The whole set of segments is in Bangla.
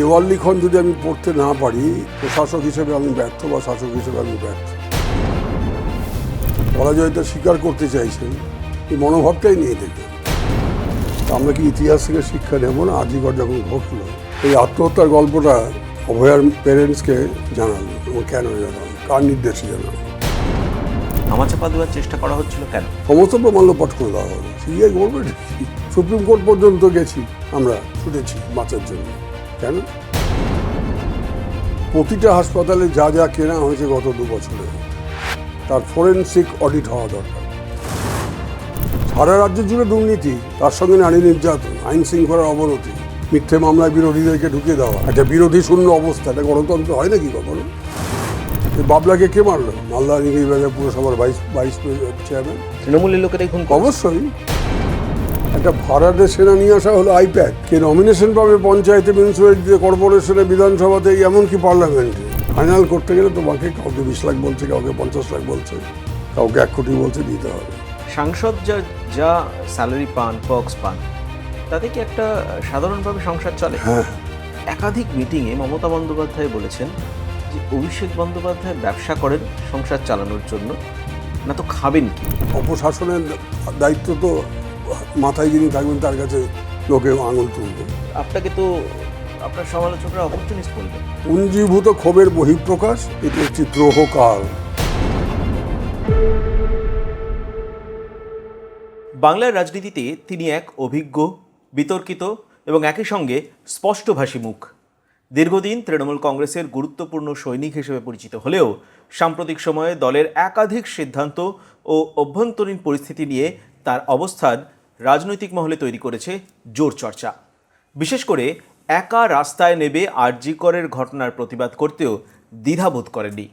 দেওয়াল লিখন যদি আমি পড়তে না পারি, প্রশাসক হিসেবে আমি ব্যর্থ বা শাসক হিসেবে আমি ব্যর্থ। পরাজয়টা স্বীকার করতে চাইছেন, এই মনোভাবটাই নিয়ে দেখবেন। আমরা কি ইতিহাস থেকে শিক্ষা নেব না? আজিকর যখন ঘটলো, এই আত্মহত্যার গল্পটা অভয়ার প্যারেন্টসকে জানালো এবং কেন জানালো, কার নির্দেশে জানালো, ধামাচাপা দেওয়ার চেষ্টা করা হচ্ছিল কেন? সমস্ত প্রমাণ লোপাট করে দেওয়া হলো। সিবিআই বলবে, সুপ্রিম কোর্ট পর্যন্ত গেছি, আমরা ছুটেছি বাঁচার জন্য। কেন? প্রতিটা হাসপাতালে যা যা কেনা হয়েছে গত 2 বছরে, তার ফরেনসিক অডিট হওয়া দরকার। সারা রাজ্য জুড়ে দুর্নীতি, তার সঙ্গে নারী নির্যাতন, আইন শৃঙ্খলার অবনতি, মিথ্যে মামলায় বিরোধীদেরকে ঢুকিয়ে দেওয়া, একটা বিরোধী শূন্য অবস্থা। এটা গণতন্ত্র হয় নাকি কখনো? বাবলাকে কে মারলো? মালদা নিগিবাজার পুরসভার ভাইস চেয়ারম্যান। তৃণমূলের লোকেরাই খুন করেছে। অবশ্যই একটা ভাড়াটে সেনা নিয়ে আসা হলো আইপ্যাক। কে নমিনেশন পাবে পঞ্চায়েতে, মিউনিসিপ্যালিটিতে, কর্পোরেশনে, বিধানসভাতে, এমনকি পার্লামেন্টে। ফাইনাল করতে গেলে তোমাকে কাউকে 20 লাখ বলছে, কাউকে 50 লাখ বলছে, কাউকে 1 কোটি বলছে, দিতে হবে। সাংসদ যা স্যালারি পান, পার্কস পান, তাতে কি একটা সাধারণভাবে সংসার চলে? হ্যাঁ, একাধিক মিটিংয়ে মমতা বন্দ্যোপাধ্যায় বলেছেন যে অভিষেক বন্দ্যোপাধ্যায় ব্যবসা করেন সংসার চালানোর জন্য, না তো খাবেন কি? অপশাসনের দায়িত্ব তো মাথায় যিনি থাকবেন তার কাছে লোকে আঙুল তুলবে। আপনাকে তো আপনার সমালোচকরা অপরচুনিস্ট বলবেন। পুঞ্জীভূত ক্ষোভের বহিঃপ্রকাশ, এটি একটি দ্রোহকাল। বাংলার রাজনীতিতে তিনি এক অভিজ্ঞ, বিতর্কিত এবং একই সঙ্গে স্পষ্টভাষী মুখ। দীর্ঘদিন তৃণমূল কংগ্রেসের গুরুত্বপূর্ণ সৈনিক হিসেবে পরিচিত হলেও সাম্প্রতিক সময়ে দলের একাধিক সিদ্ধান্ত ও অভ্যন্তরীণ পরিস্থিতি নিয়ে তার অবস্থান রাজনৈতিক মহলে তৈরি করেছে জোর চর্চা। বিশেষ করে একা রাস্তায় নেমে আরজি করের ঘটনার প্রতিবাদ করতেও দ্বিধাবোধ করেননি।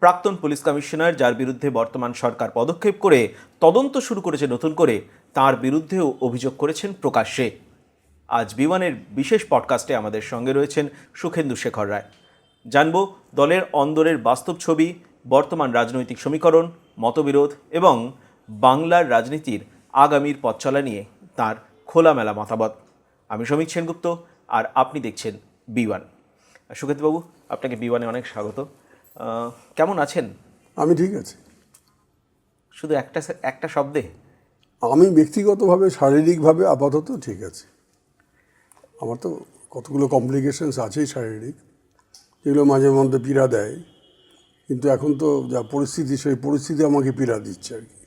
প্রাক্তন পুলিশ কমিশনার, যার বিরুদ্ধে বর্তমান সরকার পদক্ষেপ করে তদন্ত শুরু করেছে নতুন করে, তার বিরুদ্ধেও অভিযোগ করেছেন প্রকাশ্যে। আজ বিমানের বিশেষ পডকাস্টে আমাদের সঙ্গে রয়েছেন সুখেন্দু শেখর রায়। জানব দলের অন্দরের বাস্তব ছবি, বর্তমান রাজনৈতিক সমীকরণ, মতবিরোধ এবং বাংলার রাজনীতির আগামীর পথ চলা নিয়ে তাঁর খোলামেলা মতামত। আমি সমীক সেনগুপ্ত, আর আপনি দেখছেন বিওয়ান। সুখেন্দুবাবু, আপনাকে বিওয়ানে অনেক স্বাগত। কেমন আছেন? আমি ঠিক আছি। শুধু একটা শব্দে? আমি ব্যক্তিগতভাবে, শারীরিকভাবে আপাতত ঠিক আছে। আমার তো কতগুলো কমপ্লিকেশনস আছেই শারীরিক, যেগুলো মাঝে মধ্যে পীড়া দেয়, কিন্তু এখন তো যা পরিস্থিতি, সেই পরিস্থিতি আমাকে পীড়া দিচ্ছে আর কি।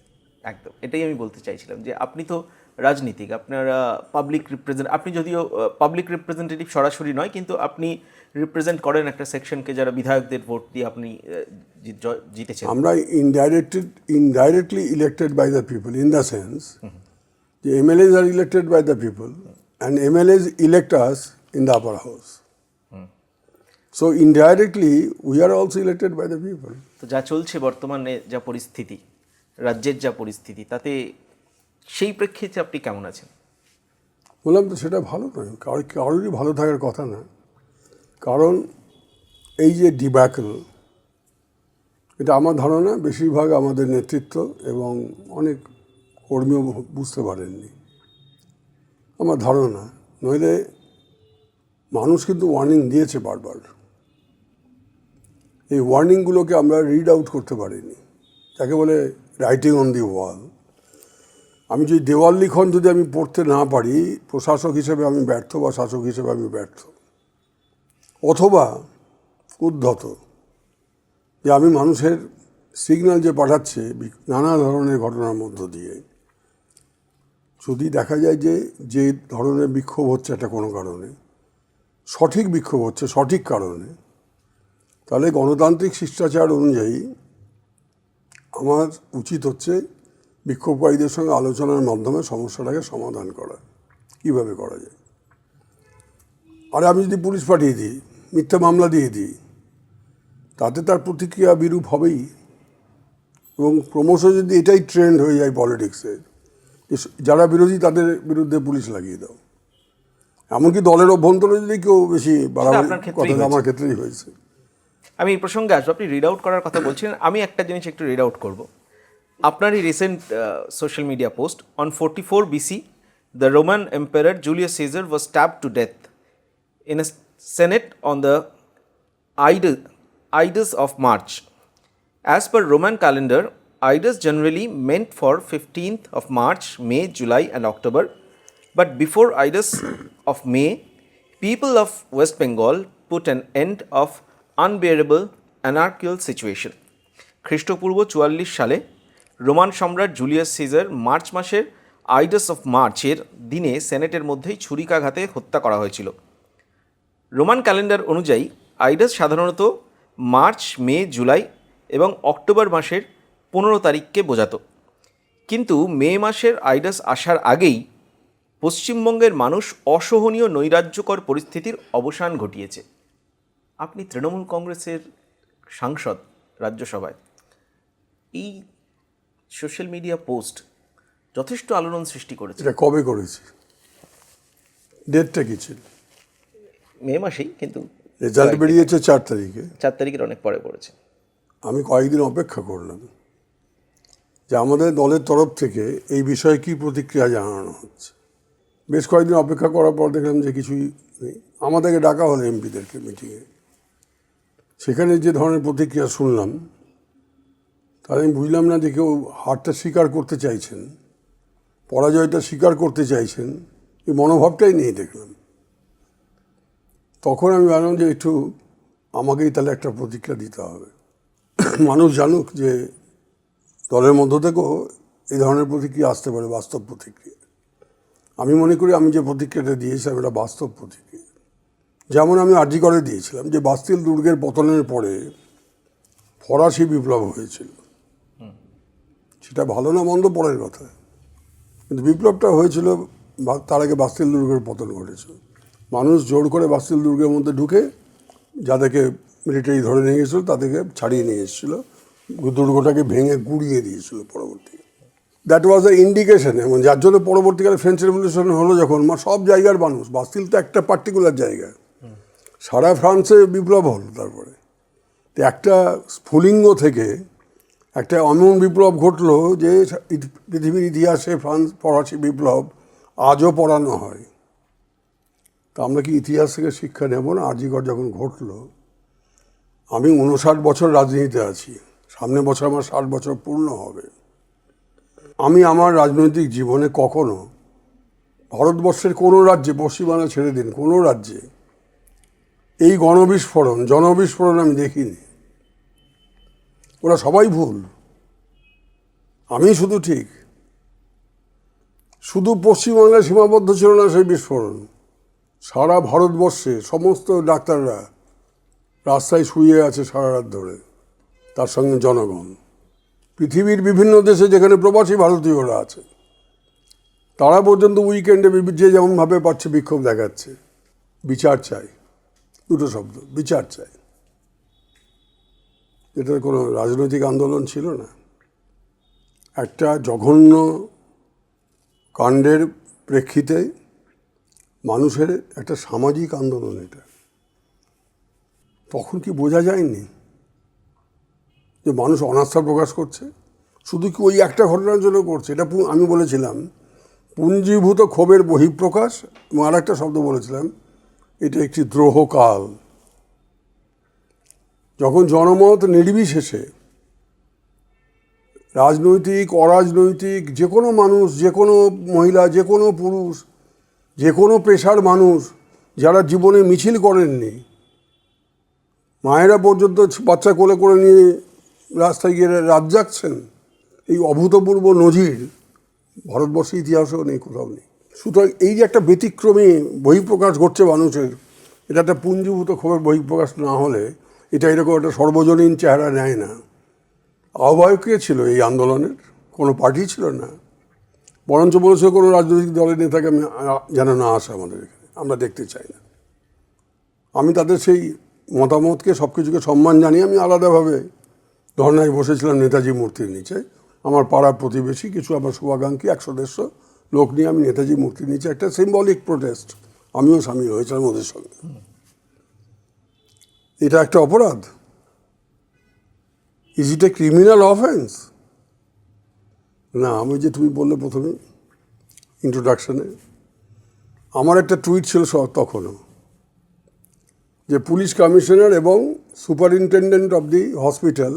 একদম, এটাই আমি বলতে চাইছিলাম যে আপনি তো রাজনীতিক, আপনারা আপনি যদিও পাবলিক রিপ্রেজেন্টেটিভ সরাসরি নয়, কিন্তু আপনি রিপ্রেজেন্ট করেন একটা সেকশনকে, যারা বিধায়কদের ভোট দিয়ে আপনি জিতেছেন। আমরা indirectly elected by the people, in the sense যে MLAs are elected by the people and MLAs elect us in the upper house. So indirectly we are also elected by the people. তো যা চলছে বর্তমানে, যা পরিস্থিতি, রাজ্যের যা পরিস্থিতি, তাতে সেই প্রেক্ষিতে আপনি কেমন আছেন? বললাম তো, সেটা ভালো নয়, কারোরই ভালো থাকার কথা না। কারণ এই যে ডিব্যাকল, এটা আমার ধারণা বেশিরভাগ আমাদের নেতৃত্ব এবং অনেক কর্মীও বুঝতে পারেননি, আমার ধারণা। নইলে মানুষ কিন্তু ওয়ার্নিং দিয়েছে বারবার, এই ওয়ার্নিংগুলোকে আমরা রিড আউট করতে পারিনি, যাকে বলে রাইটিং অন দি ওয়াল। আমি যদি দেওয়াল লিখন যদি আমি পড়তে না পারি, প্রশাসক হিসেবে আমি ব্যর্থ বা শাসক হিসেবে আমি ব্যর্থ। অথবা উদ্ধত যে আমি মানুষের সিগন্যাল যে পাঠাচ্ছে নানা ধরনের ঘটনার মধ্য দিয়ে, যদি দেখা যায় যে ধরনের বিক্ষোভ হচ্ছে একটা কোনো কারণে, সঠিক বিক্ষোভ হচ্ছে সঠিক কারণে, তাহলে গণতান্ত্রিক শিষ্টাচার অনুযায়ী আমার উচিত হচ্ছে বিক্ষোভকারীদের সঙ্গে আলোচনার মাধ্যমে সমস্যাটাকে সমাধান করা। কীভাবে করা যায়? আর আমি যদি পুলিশ পাঠিয়ে দিই, মিথ্যা মামলা দিয়ে দিই, তাতে তার প্রতিক্রিয়া বিরূপ হবেই। এবং ক্রমশ যদি এটাই ট্রেন্ড হয়ে যায় পলিটিক্সের, যারা বিরোধী তাদের বিরুদ্ধে পুলিশ লাগিয়ে দাও, এমনকি দলের অভ্যন্তরে যদি কেউ বেশি বাড়াবাড়ি, কথা আমার ক্ষেত্রেই হয়েছে। আমি এই প্রসঙ্গে আসবো। আপনি রিড আউট করার কথা বলছিলেন, আমি একটা জিনিস একটু রিড আউট করবো। আপনারই recent social media post, on 44 BC, the Roman emperor Julius Caesar was stabbed to death in a Senate on the Ides of March. As per Roman calendar, Ides generally meant for 15th of March, May, July and October. But before Ides of May, people of West Bengal put an end of unbearable anarchical situation. খ্রিস্টপূর্ব 44 সালে রোমান সম্রাট জুলিয়াস সিজার মার্চ মাসের আইডাস অফ মার্চের দিনে সেনেটের মধ্যেই ছুরিকাঘাতে হত্যা করা হয়েছিল। রোমান ক্যালেন্ডার অনুযায়ী আইডাস সাধারণত মার্চ, মে, জুলাই এবং অক্টোবর মাসের 15 তারিখকে বোঝাতো। কিন্তু মে মাসের আইডাস আসার আগেই পশ্চিমবঙ্গের মানুষ অসহনীয় নৈরাজ্যকর পরিস্থিতির অবসান ঘটিয়েছে। আপনি তৃণমূল কংগ্রেসের সাংসদ রাজ্যসভায়, এই সোশ্যাল মিডিয়া পোস্ট যথেষ্ট আলোড়ন সৃষ্টি করেছে। এটা কবে করেছি? ডেটটা কি ছিল? মে মাসেই, কিন্তু রেজাল্ট বেরিয়েছে 4 তারিখে। 4 তারিখের অনেক পরে পড়েছে। আমি কয়েকদিন অপেক্ষা করলাম যে আমাদের দলের তরফ থেকে এই বিষয়ে কী প্রতিক্রিয়া জানানো হচ্ছে। বেশ কয়েকদিন অপেক্ষা করার পর দেখলাম যে কিছুই নেই। আমাদেরকে ডাকা হলো এমপিদেরকে মিটিংয়ে, সেখানে যে ধরনের প্রতিক্রিয়া শুনলাম তাহলে আমি বুঝলাম না যে কেউ হারটা স্বীকার করতে চাইছেন, পরাজয়টা স্বীকার করতে চাইছেন, এই মনোভাবটাই নেই দেখলাম। তখন আমি ভাবলাম যে একটু আমাকেই তাহলে একটা প্রতিক্রিয়া দিতে হবে, মানুষ জানুক যে দলের মধ্য থেকেও এই ধরনের প্রতিক্রিয়া আসতে পারে, বাস্তব প্রতিক্রিয়া। আমি মনে করি আমি যে প্রতিক্রিয়াটা দিয়েছিলাম এটা বাস্তব প্রতিক্রিয়া। যেমন আমি আর্জি করে দিয়েছিলাম যে বাস্তিল দুর্গের পতনের পরে ফরাসি বিপ্লব হয়েছিল, সেটা ভালো না মন্দ পরের কথা, কিন্তু বিপ্লবটা হয়েছিল, তার আগে বাস্তিল দুর্গের পতন ঘটেছিল। মানুষ জোর করে বাস্তিল দুর্গের মধ্যে ঢুকে যাদেরকে মিলিটারি ধরে নিয়ে গেছিলো তাদেরকে ছাড়িয়ে নিয়ে এসেছিল, দুর্গটাকে ভেঙে গুড়িয়ে দিয়েছিল পরবর্তী। That was the indication. এবং যার জন্য পরবর্তীকালে ফ্রেঞ্চ রেভলিউশন হলো যখন, সব জায়গার মানুষ, বাস্তিল তো একটা পার্টিকুলার জায়গা, সারা ফ্রান্সে বিপ্লব হলো। তারপরে তো একটা স্ফুলিঙ্গ থেকে একটা এমন বিপ্লব ঘটলো যে পৃথিবীর ইতিহাসে ফরাসি বিপ্লব আজও পড়ানো হয়। তা আমরা কি ইতিহাস থেকে শিক্ষা নেব না? আরজিকর যখন ঘটলো, আমি 59 বছর রাজনীতিতে আছি, সামনের বছর আমার 60 বছর পূর্ণ হবে। আমি আমার রাজনৈতিক জীবনে কখনো ভারতবর্ষের কোনো রাজ্যে, পশ্চিমবাংলা ছেড়ে দিন, কোনো রাজ্যে এই গণবিস্ফোরণ, জনবিস্ফোরণ আমি দেখিনি। ওরা সবাই ভুল, আমি শুধু ঠিক। শুধু পশ্চিমবাংলায় সীমাবদ্ধ ছিল না সেই বিস্ফোরণ, সারা ভারতবর্ষে সমস্ত ডাক্তাররা রাস্তায় শুয়ে আছে সারা রাত ধরে, তার সঙ্গে জনগণ। পৃথিবীর বিভিন্ন দেশে যেখানে প্রবাসী ভারতীয়রা আছে তারা পর্যন্ত উইকেন্ডে যে যেমনভাবে পাচ্ছে বিক্ষোভ দেখাচ্ছে। বিচার চাই, দুটো শব্দ, বিচার চাই। এটা কোনো রাজনৈতিক আন্দোলন ছিল না, একটা জঘন্য কাণ্ডের প্রেক্ষিতে মানুষের একটা সামাজিক আন্দোলন। এটা তখন কি বোঝা যায়নি যে মানুষ অনাস্থা প্রকাশ করছে? শুধু কি ওই একটা ঘটনার জন্য করছে? এটা আমি বলেছিলাম পুঞ্জীভূত ক্ষোভের বহিঃপ্রকাশ, এবং আর একটা শব্দ বলেছিলাম এটা একটি দ্রোহকাল। যখন জনমত নির্বিশেষে রাজনৈতিক, অরাজনৈতিক, যে কোনো মানুষ, যে কোনো মহিলা, যে কোনো পুরুষ, যে কোনো পেশার মানুষ, যারা জীবনে মিছিল করেননি, মায়েরা পর্যন্ত বাচ্চা কোলে করে নিয়ে রাস্তায় গিয়ে রাত জাগছেন, এই অভূতপূর্ব নজির ভারতবর্ষের ইতিহাসেও নেই, কোথাও নেই। সুতরাং এই যে একটা ব্যতিক্রমী বহিঃপ্রকাশ ঘটছে মানুষের, এটা একটা পুঞ্জীভূত ক্ষোভের বহিঃপ্রকাশ না হলে এটা এরকম একটা সর্বজনীন চেহারা নেয় না। আহ্বায়ক কে ছিল এই আন্দোলনের? কোনো পার্টি ছিল না, বরঞ্চ বলেছে কোনো রাজনৈতিক দলের নেতাকে আমি যেন না আসে আমাদের এখানে, আমরা দেখতে চাই না। আমি তাদের সেই মতামতকে, সব কিছুকে সম্মান জানিয়ে আমি আলাদাভাবে ধর্নায় বসেছিলাম নেতাজি মূর্তির নিচে। আমার পাড়ার প্রতিবেশী কিছু আমার শুভাকাঙ্ক্ষী 100-150 লোক নিয়ে আমি নেতাজি মূর্তির নিচে একটা সিম্বলিক প্রোটেস্ট, আমিও সামিল হয়েছিলাম ওদের সঙ্গে। এটা একটা অপরাধ? Is it a criminal offence? না, আমি যে তুমি বললে প্রথমে ইন্ট্রোডাকশনে, আমার একটা টুইট ছিল তখনও যে পুলিশ কমিশনার এবং superintendent of the hospital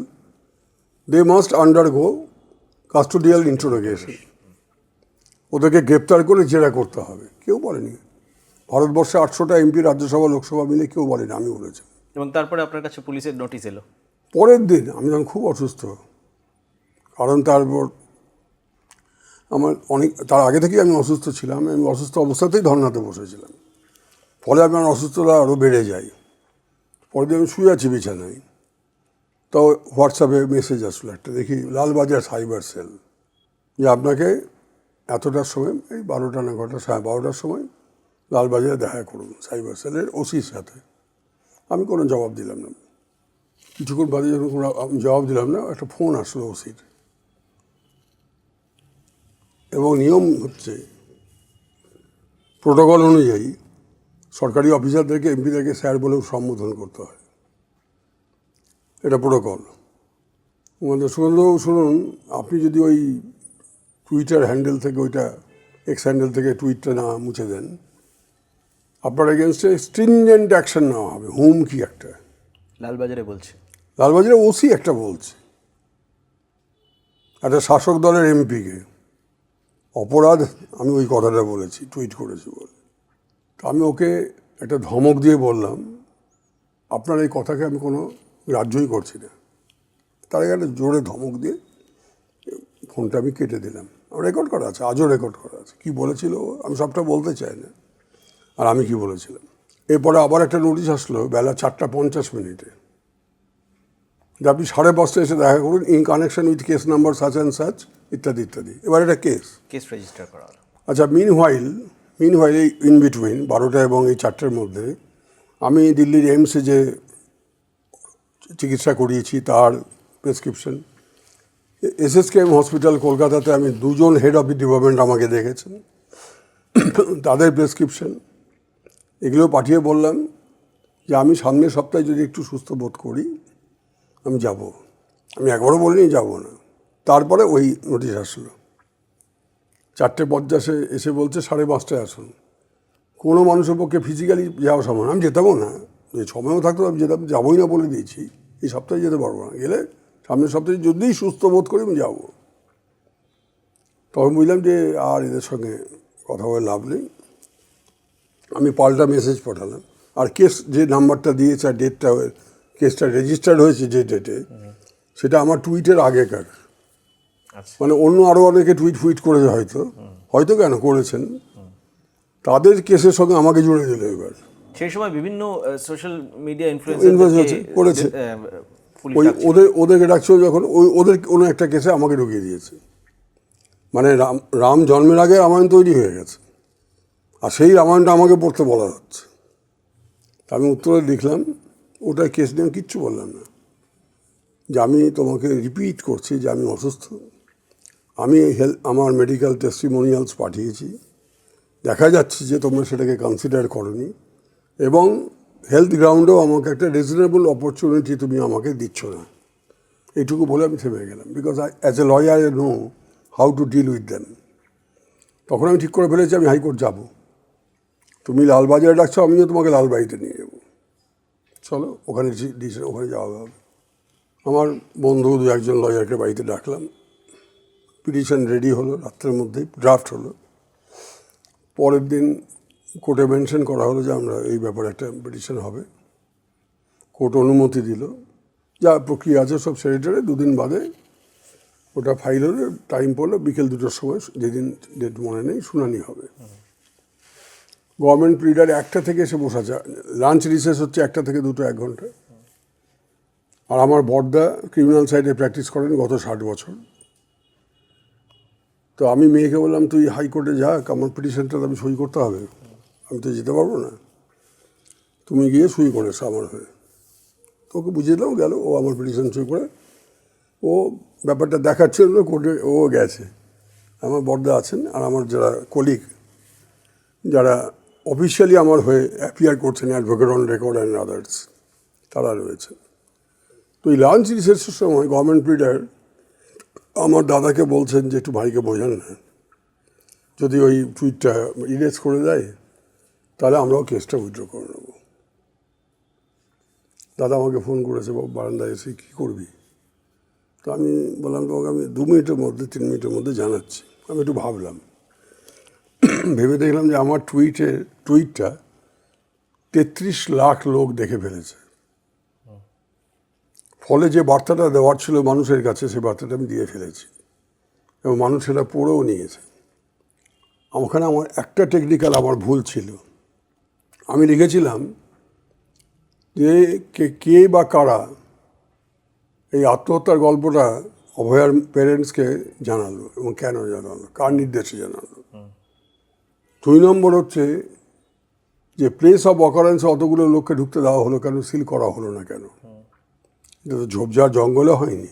they must undergo custodial interrogation, ওদেরকে গ্রেপ্তার করে জেরা করতে হবে। কেউ বলেনি, ভারতবর্ষে 800টা এমপি রাজ্যসভা লোকসভা মিলে কেউ বলেনি, আমি বলেছি। এবং তারপরে আপনার কাছে পুলিশের নোটিশ এলো? পরের দিন আমি তখন খুব অসুস্থ, কারণ তারপর আমার তার আগে থেকেই আমি অসুস্থ ছিলাম। আমি অসুস্থ অবস্থাতেই ধর্নাতে বসেছিলাম, ফলে আমার অসুস্থতা আরও বেড়ে যায়। পরের দিন আমি শুয়ে আছি বিছানায়, তো হোয়াটসঅ্যাপে মেসেজ আসলো একটা, দেখি লালবাজার সাইবার সেল, যে আপনাকে এতটার সময়, এই 12টা না 12:30টার সময় লালবাজারে দেখা করুন সাইবার সেলের ওসির সাথে। আমি কোনো জবাব দিলাম না। কিছুক্ষণ বাদে যখন আমি জবাব দিলাম না, একটা ফোন আসলো ওসির, এবং নিয়ম হচ্ছে প্রোটোকল অনুযায়ী সরকারি অফিসারদেরকে এমপিদেরকে স্যার বলেও সম্বোধন করতে হয়, এটা প্রোটোকল। সুগন্ধবাবু শুনুন, আপনি যদি ওই টুইটার হ্যান্ডেল থেকে, ওইটা এক্স হ্যান্ডেল থেকে টুইটটা না মুছে দেন, আপনার এগেনস্টে স্ট্রিনজেন্ট অ্যাকশন নেওয়া হবে, হুমকি একটা। লালবাজারে বলছে? লালবাজারে ওসি একটা বলছে একটা শাসক দলের এমপিকে, অপরাধ আমি ওই কথাটা বলেছি, টুইট করেছি বলে। তো আমি ওকে একটা ধমক দিয়ে বললাম, আপনার এই কথাকে আমি কোনো গ্রাহ্যই করছি না। তার আগে একটা জোরে ধমক দিয়ে ফোনটা আমি কেটে দিলাম। রেকর্ড করা আছে, আজও রেকর্ড করা আছে কী বলেছিল, আমি সবটা বলতে চাই না, আর আমি কি বলেছিলাম। এরপরে আবার একটা নোটিশ আসলো বেলা 4:50 যে আপনি 5:30 এসে দেখা করুন, in connection with case number such and such, ইত্যাদি ইত্যাদি। এবার এটা কেস রেজিস্টার করা হলো। আচ্ছা, মিনহোয়াইল এই ইন বিটুইন 12টা এবং এই 4টের মধ্যে আমি দিল্লির এইমসে যে চিকিৎসা করিয়েছি তার প্রেসক্রিপশন, এসএসকেএম হসপিটাল কলকাতাতে আমি 2জন হেড অফ দি ডিপার্টমেন্ট আমাকে দেখেছেন, তাদের প্রেসক্রিপশন, এগুলো পাঠিয়ে বললাম যে আমি সামনের সপ্তাহে যদি একটু সুস্থ বোধ করি আমি যাব। আমি একবারও বলিনি যাব না। তারপরে ওই নোটিশ আসলো 4:50 এসে বলছে 5:30টায় আসুন। কোনো মানুষের পক্ষে ফিজিক্যালি যাওয়া সম্ভব না। আমি যেতামও না, যে সময়ও থাকতো আমি যেতাম, যাবোই না বলে দিয়েছি, এই সপ্তাহে যেতে পারবো না, গেলে সামনের সপ্তাহে যদি সুস্থ বোধ করি আমি যাবো। তখন বুঝলাম যে আর এদের সঙ্গে কথা বলে লাভ নেই, আমি পাল্টা মেসেজ পাঠালাম। আর কেস যে নাম্বারটা দিয়েছে আর ডেটটা, কেসটা রেজিস্টার্ড হয়েছে যে ডেটে, সেটা আমার টুইটের আগেকার। মানে অন্য আরও অনেকে টুইট করেছে, হয়তো কেন করেছেন, তাদের কেসের সঙ্গে আমাকে জুড়ে দিল। এবার সেই সময় বিভিন্ন সোশ্যাল মিডিয়া ইনফ্লুয়েন্সার করেছে, ওদেরকে ডাকছিল যখন, ওদের কোনো একটা কেসে আমাকে ঢুকিয়ে দিয়েছে। মানে রাম জন্মের আগে রামায়ণ তৈরি হয়ে গেছে, আর সেই রামায়ণটা আমাকে পড়তে বলা হচ্ছে। আমি উত্তরে লিখলাম, ওটা কেস নিয়ে কিচ্ছু বললাম না, যে আমি তোমাকে রিপিট করছি যে আমি অসুস্থ, আমি আমার মেডিকেল টেস্টিমোনিয়ালস পাঠিয়েছি, দেখা যাচ্ছে যে তোমরা সেটাকে কনসিডার করনি, এবং হেলথ গ্রাউন্ডেও আমাকে একটা রিজনেবল অপরচুনিটি তুমি আমাকে দিচ্ছ না। এইটুকু বলে আমি থেমে গেলাম, because as a lawyer I know how to deal with them. তখন আমি ঠিক করে ফেলেছি আমি হাইকোর্ট যাব। তুমি লালবাজারে ডাকছো, আমিও তোমাকে লালবাড়িতে নিয়ে যাবো, চলো ওখানে ওখানে যাওয়া হবে। আমার বন্ধু 2-1জন লয়ারকে বাড়িতে ডাকলাম, পিটিশন রেডি হলো, রাত্রের মধ্যেই ড্রাফট হলো। পরের দিন কোর্টে মেনশন করা হলো যে আমরা এই ব্যাপারে একটা পিটিশন হবে। কোর্ট অনুমতি দিল, যা প্রক্রিয়া আছে সব সেরে টেরে 2 দিন বাদে ওটা ফাইল হলে, টাইম পড়লো বিকেল 2টোর সময়, যেদিন ডেট মনে নেই, শুনানি হবে। গভর্নমেন্ট প্লিডার 1টা থেকে এসে বসা যায়, লাঞ্চ রিসেস হচ্ছে 1টা থেকে 2টো, 1 ঘন্টা। আর আমার বড়দা ক্রিমিনাল সাইডে প্র্যাকটিস করেন গত 60 বছর। তো আমি মেয়েকে বললাম, তুই হাইকোর্টে যাক, আমার পিটিশনটা আমি সই করতে হবে, আমি তো যেতে পারবো না, তুমি গিয়ে সই করে এসো আমার হয়ে। তো ওকে বুঝিয়ে দিলাম, গেল, ও আমার পিটিশন সই করে, ও ব্যাপারটা দেখাচ্ছিল না কোর্টে, ও গেছে। আমার বড়দা আছেন, আর আমার যারা কলিগ, যারা অফিসিয়ালি আমার হয়ে অ্যাপিয়ার করছেন, advocate on record and others, তারা রয়েছে। তো এই লাঞ্চ রিসেসের সময় গভর্নমেন্ট প্লিডার আমার দাদাকে বলছেন যে একটু ভাইকে বোঝান না, যদি ওই টুইটটা ইরেজ করে দেয় তাহলে আমরাও কেসটা উইথড্র করে নেব। দাদা আমাকে ফোন করেছে বারান্দায় এসে, কী করবি? তো আমি বললাম তোমাকে আমি 2 মিনিটের মধ্যে 3 মিনিটের মধ্যে জানাচ্ছি। আমি একটু ভাবলাম, ভেবে দেখলাম যে আমার টুইটটা 33 লাখ লোক দেখে ফেলেছে। ফলে যে বার্তাটা দেওয়ার ছিল মানুষের কাছে, সেই বার্তাটা আমি দিয়ে ফেলেছি এবং মানুষ সেটা পড়েও নিয়েছে। ওখানে আমার একটা টেকনিক্যাল আমার ভুল ছিল। আমি লিখেছিলাম যে কে বা কারা এই আত্মহত্যার গল্পটা অভয়ার প্যারেন্টসকে জানালো এবং কেন জানালো, কার নির্দেশে জানালো। 2 নম্বর হচ্ছে যে প্লেস অফ অকারেন্সে অতগুলো লোককে ঢুকতে দেওয়া হলো কেন, সিল করা হলো না কেন? এটা তো ঝোপঝাড় জঙ্গলে হয়নি,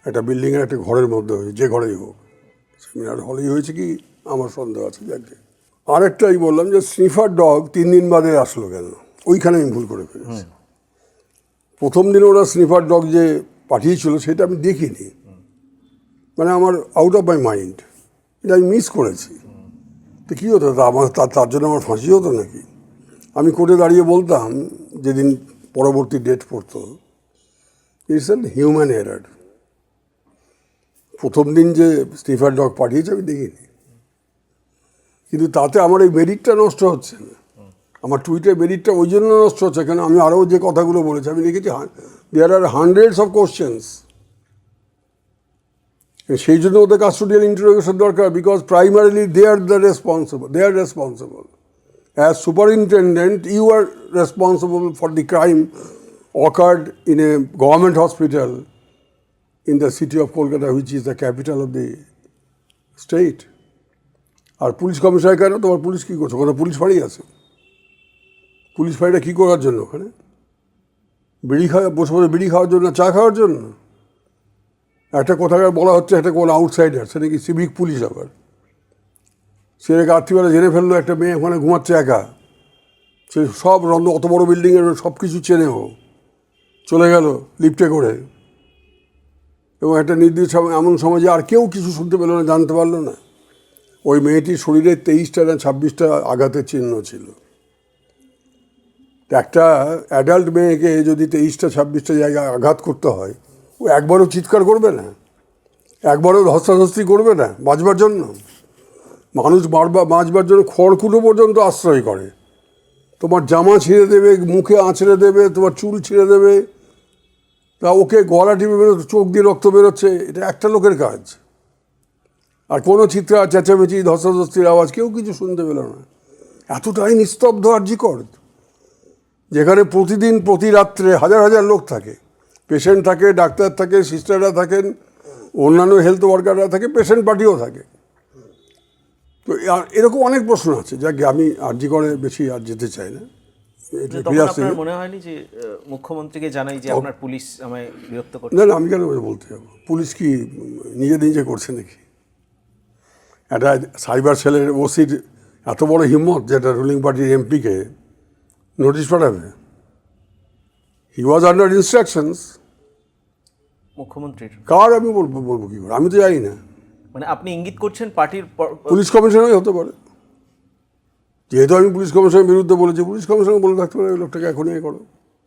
একটা বিল্ডিংয়ের একটা ঘরের মধ্যে হয়েছে, যে ঘরেই হোক। সেমিনার হলেই হয়েছে কি আমার সন্দেহ আছে। যাকে আরেকটাই বললাম যে স্নিফার ডগ 3 দিন বাদে আসলো কেন, ওইখানে আমি ভুল করে ফেলেছি। প্রথম দিনে ওরা স্নিফার ডগ যে পাঠিয়েছিল সেটা আমি দেখিনি, মানে আমার আউট অফ মাই মাইন্ড, এটা আমি মিস করেছি। তো কী হতো, তার জন্য আমার ফাঁসি হতো নাকি? আমি কোর্টে দাঁড়িয়ে বলতাম যেদিন পরবর্তী ডেট পড়তো, ইটস অ্যান হিউম্যান এরার। প্রথম দিন যে স্নিফার ডগ পাঠিয়েছে আমি দেখিনি, কিন্তু তাতে আমার এই মেরিটটা নষ্ট হচ্ছে না। আমার টুইটের মেরিটটা ওই জন্য নষ্ট হচ্ছে কেন, আমি আরও যে কথাগুলো বলেছি আমি লিখেছি, there are hundreds of questions. সেই জন্য ওদের কাস্টোডিয়াল ইন্টারোগেশন দরকার, because primarily they are responsible. As superintendent you are responsible for the crime occurred in a government hospital in the city of Kolkata, which is the capital of the state. আর পুলিশ কমিশনার কেন, তোমার পুলিশ কী করছো? ওখানে পুলিশ ফাঁড়ি আছে। পুলিশ ফাঁড়িটা কী করার জন্য? ওখানে বসে বিড়ি খাওয়ার জন্য, চা খাওয়ার জন্য? একটা কোথাকার বলা হচ্ছে একটা কোন আউটসাইডার, সেটা কি সিভিক পুলিশ আবার। সে রাত্রিবেলা জেনে ফেললো একটা মেয়ে ওখানে ঘুমাচ্ছে একা, সে সব অত বড় বিল্ডিংয়ের সব কিছু চেনেও, চলে গেল লিফটে করে, এবং একটা নির্দিষ্ট এমন সময় যে আর কেউ কিছু শুনতে পেল না, জানতে পারলো না। ওই মেয়েটির শরীরে 23টা না 26টা আঘাতের চিহ্ন ছিল। একটা অ্যাডাল্ট মেয়েকে যদি 23টা 26টা জায়গায় আঘাত করতে হয়, ও একবারও চিৎকার করবে না, একবারও ধস্তাধস্তি করবে না বাঁচবার জন্য? মানুষ বাঁচবার জন্য খড়কুটো পর্যন্ত আশ্রয় করে। তোমার জামা ছিঁড়ে দেবে, মুখে আঁচড়ে দেবে, তোমার চুল ছিঁড়ে দেবে, তা ওকে গলা টিপে বেরোচ্ছে, চোখ দিয়ে রক্ত বেরোচ্ছে, এটা একটা লোকের কাজ। আর কোনো চিৎকার চেঁচামেচি ধস্তাধস্তির আওয়াজ কেউ কিছু শুনতে পেল না। এতটাই নিস্তব্ধ আরজিকর, যেখানে প্রতিদিন প্রতি রাত্রে হাজার হাজার লোক থাকে, পেশেন্ট থাকে, ডাক্তার থাকে, সিস্টাররা থাকেন, অন্যান্য হেলথ ওয়ার্কাররা থাকে, পেশেন্ট পার্টিও থাকে। তো এরকম অনেক প্রশ্ন আছে, যাকে আমি আরজিকরে বেশি আর যেতে চাই না। আপনার মনে হয়নি যে মুখ্যমন্ত্রীকে জানাই যে আপনার পুলিশ আমায় বিরক্ত করছে? না, আমি কেন বলতে যাবো? পুলিশ কি নিজে করছে নাকি? একটা সাইবার সেলের ওসির এত বড় হিম্মত যেটা রুলিং পার্টির এমপিকে নোটিশ পাঠাবে? হি ওয়াজ আন্ডার ইনস্ট্রাকশনস মুখ্যমন্ত্রীর। কার আমি বলবো কী করে? আমি তো জানি না। মানে আপনি ইঙ্গিত করছেন পার্টির পুলিশ কমিশনারই হতে পারে। যেহেতু আমি পুলিশ কমিশনের বিরুদ্ধে বলেছি, পুলিশ কমিশনার বলে থাকতে পারে ওই লোকটাকে এখনই করো,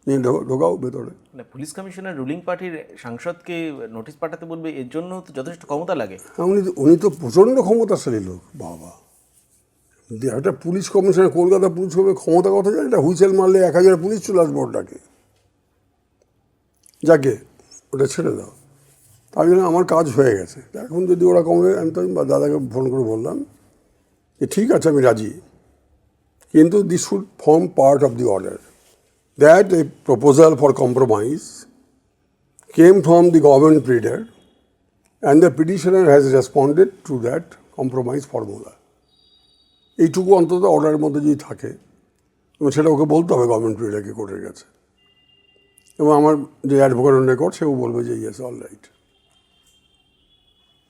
নিয়ে ঢোকাও ভেতরে। মানে পুলিশ কমিশনার রুলিং পার্টির সাংসদকে নোটিশ পাঠাতে বলবে, এর জন্য তো যথেষ্ট ক্ষমতা লাগে। উনি তো প্রচণ্ড ক্ষমতাশালী লোক, বাবা। একটা পুলিশ কমিশনার, কলকাতা পুলিশ কমিশনের ক্ষমতা কথা জানি, এটা হুইসেল মারলে 1000 পুলিশ চলে আসবে ওটাকে। যাকে ওটা ছেড়ে দাও, তার জন্য আমার কাজ হয়ে গেছে। এখন যদি ওরা কমে, আমি তো দাদাকে ফোন করে বললাম যে ঠিক আছে আমি রাজি, কিন্তু this should form part of the order that a proposal for compromise came from the government pleader and the petitioner has responded to that compromise formula. এইটুকু অন্তত অর্ডারের মধ্যে যদি থাকে, এবং সেটা ওকে বলতে হবে গভর্নমেন্ট প্রিডারকে কোর্টের কাছে, এবং আমার যে অ্যাডভোকেট অন রেকর্ড সেও বলবে যে ইয়েস অল রাইট।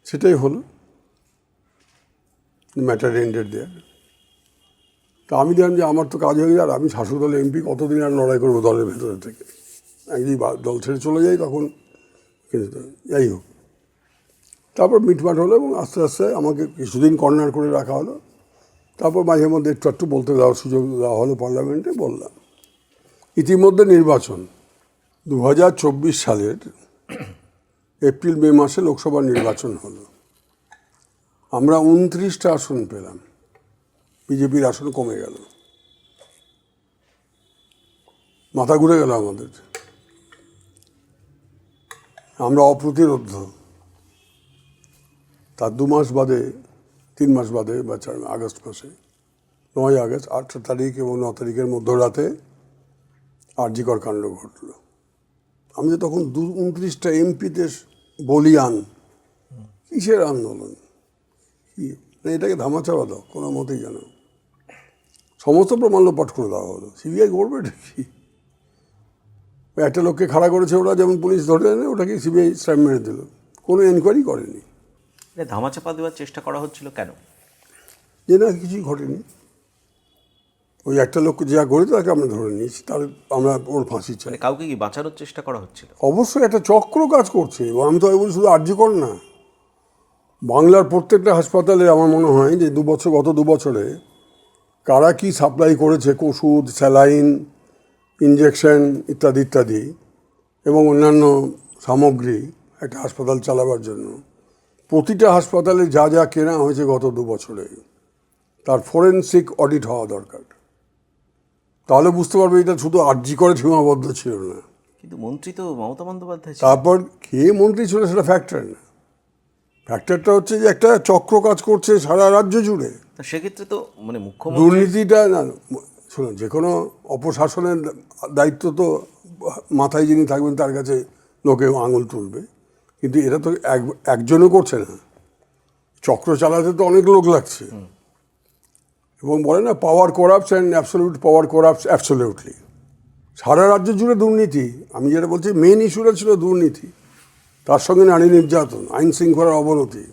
সেটাই হলো, ম্যাটার এন্ডেড দেয়ার। তা আমি দেখলাম যে আমার তো কাজ হয়ে যায়, আর আমি শাসক দলের এমপি কতদিন আর লড়াই করবো দলের ভেতরে থেকে? আমি যদি দল ছেড়ে চলে যাই তখন যাই হোক। তারপর মিটমাট হলো এবং আস্তে আস্তে আমাকে কিছুদিন কর্নার করে রাখা হলো। তারপর মাঝে মধ্যে একটু বলতে দেওয়ার সুযোগ দেওয়া হলো পার্লামেন্টে, বললাম। ইতিমধ্যে নির্বাচন, 2024 সালের এপ্রিল মে মাসে লোকসভা নির্বাচন হলো। আমরা 29টা আসন পেলাম, বিজেপির আসন কমে গেল। মাথা ঘুরে গেল আমাদের। আমরা অপ্রতিরোধ্য। তার 2 মাস বাদে, 3 মাস বাদে বা আগস্ট মাসে 9 আগস্ট 8 তারিখ এবং 9 তারিখের মধ্যরাতে আরজিকর কাণ্ড ঘটল। আমি তো তখন 29টা এমপিতে বলিয়ান। কিসের আন্দোলন? কি না, এটাকে ধামাচাপা দাও কোনো মতেই জানো। সমস্ত প্রমাণ লোপাট করে দেওয়া হলো। সিবিআই করবে এটা কি? একটা লোককে খাড়া করেছে ওরা, যেমন পুলিশ ধরে এনে ওটাকে সিবিআই স্ট্যাম্প মেরে দিল, কোনো এনকোয়ারি করেনি। ধামাচাপা দেওয়ার চেষ্টা করা হচ্ছিল কেন? যে না, কিছুই ঘটেনি। ওই একটা লোককে যা করে তাকে আমরা ধরে নিয়েছি, তার আমরা ওর ফাঁসি চাই। কাউকে কি বাঁচানোর চেষ্টা করা হচ্ছিল? অবশ্যই একটা চক্র কাজ করছে। এবং আমি তো বলি শুধু আরজিকর না, বাংলার প্রত্যেকটা হাসপাতালে আমার মনে হয় যে গত 2 বছরে কারা কি সাপ্লাই করেছে, ওষুধ, স্যালাইন, ইঞ্জেকশন ইত্যাদি ইত্যাদি এবং অন্যান্য সামগ্রী একটা হাসপাতাল চালাবার জন্য, প্রতিটা হাসপাতালে যা যা কেনা হয়েছে গত 2 বছরে, তার ফরেনসিক অডিট হওয়া দরকার। তাহলে বুঝতে পারবে এটা শুধু আরজিকরে সীমাবদ্ধ ছিল না। কিন্তু মন্ত্রী তো মমতা বন্দ্যোপাধ্যায়। তারপর কে মন্ত্রী ছিল সেটা ফ্যাক্টর না। ফ্যাক্টরটা হচ্ছে যে একটা চক্র কাজ করছে সারা রাজ্য জুড়ে। সেক্ষেত্রে তো মানে মুখ্যমন্ত্রী দুর্নীতিটা না, শুনুন, যে কোনো অপশাসনের দায়িত্ব তো মাথায় যিনি থাকবেন তার কাছে লোকে আঙুল তুলবে, কিন্তু এটা তো একজনও করছে না। চক্র চালাতে তো অনেক লোক লাগছে। এবং বলে না, পাওয়ার করাপস অ্যান্ড অ্যাবসলিউট পাওয়ার করাপস অ্যাবসলিউটলি। সারা রাজ্য জুড়ে দুর্নীতি। আমি যেটা বলছি, মেন ইস্যুটা ছিল দুর্নীতি, তার সঙ্গে নারী নির্যাতন, আইন শৃঙ্খলার অবনতি,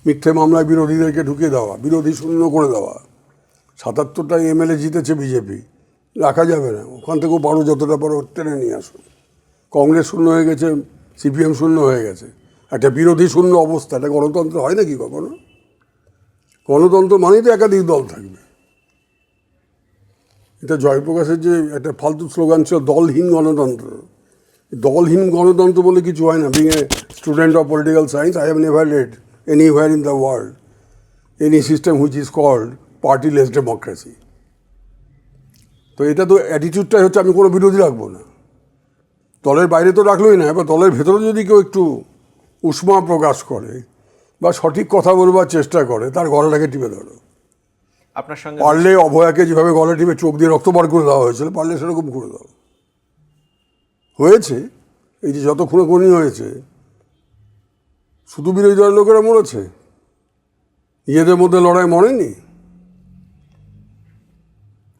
মিথ্যে মামলায় বিরোধীদেরকে ঢুকিয়ে দেওয়া, বিরোধী শূন্য করে দেওয়া। 77টা এমএলএ জিতেছে বিজেপি, রাখা যাবে না। ওখান থেকেও পারো যতটা পারো টেনে নিয়ে আসুন। কংগ্রেস শূন্য হয়ে গেছে, সিপিএম শূন্য হয়ে গেছে। একটা বিরোধী শূন্য অবস্থা, এটা গণতন্ত্র হয় নাকি কখনো? গণতন্ত্র মানেই তো একাধিক দল থাকবে। এটা জয়প্রকাশের যে একটা ফালতু স্লোগান ছিল, দলহীন গণতন্ত্র। দলহীন গণতন্ত্র বলে কিছু হয় না। Being a student of political science, I have never read anywhere in the world any system which is called partyless democracy. তো এটা তো অ্যাটিটিউডটাই হচ্ছে আমি কোনো বিরোধী রাখবো না। দলের বাইরে তো রাখলোই না, এবার দলের ভেতরে যদি কেউ একটু উষ্মা প্রকাশ করে বা সঠিক কথা বলবার চেষ্টা করে, তার গলাটাকে টিপে ধরো। আপনার সঙ্গে পারলে অভয়াকে যেভাবে গলা টিপে চোখ দিয়ে রক্ত বার করে দেওয়া হয়েছিল, পারলে সেরকম করে দাও। হয়েছে, এই যে যত খুনোখুনি হয়েছে, শুধু বিরোধী দলের লোকেরা মরেছে, নিজেদের মধ্যে লড়াই মরেনি।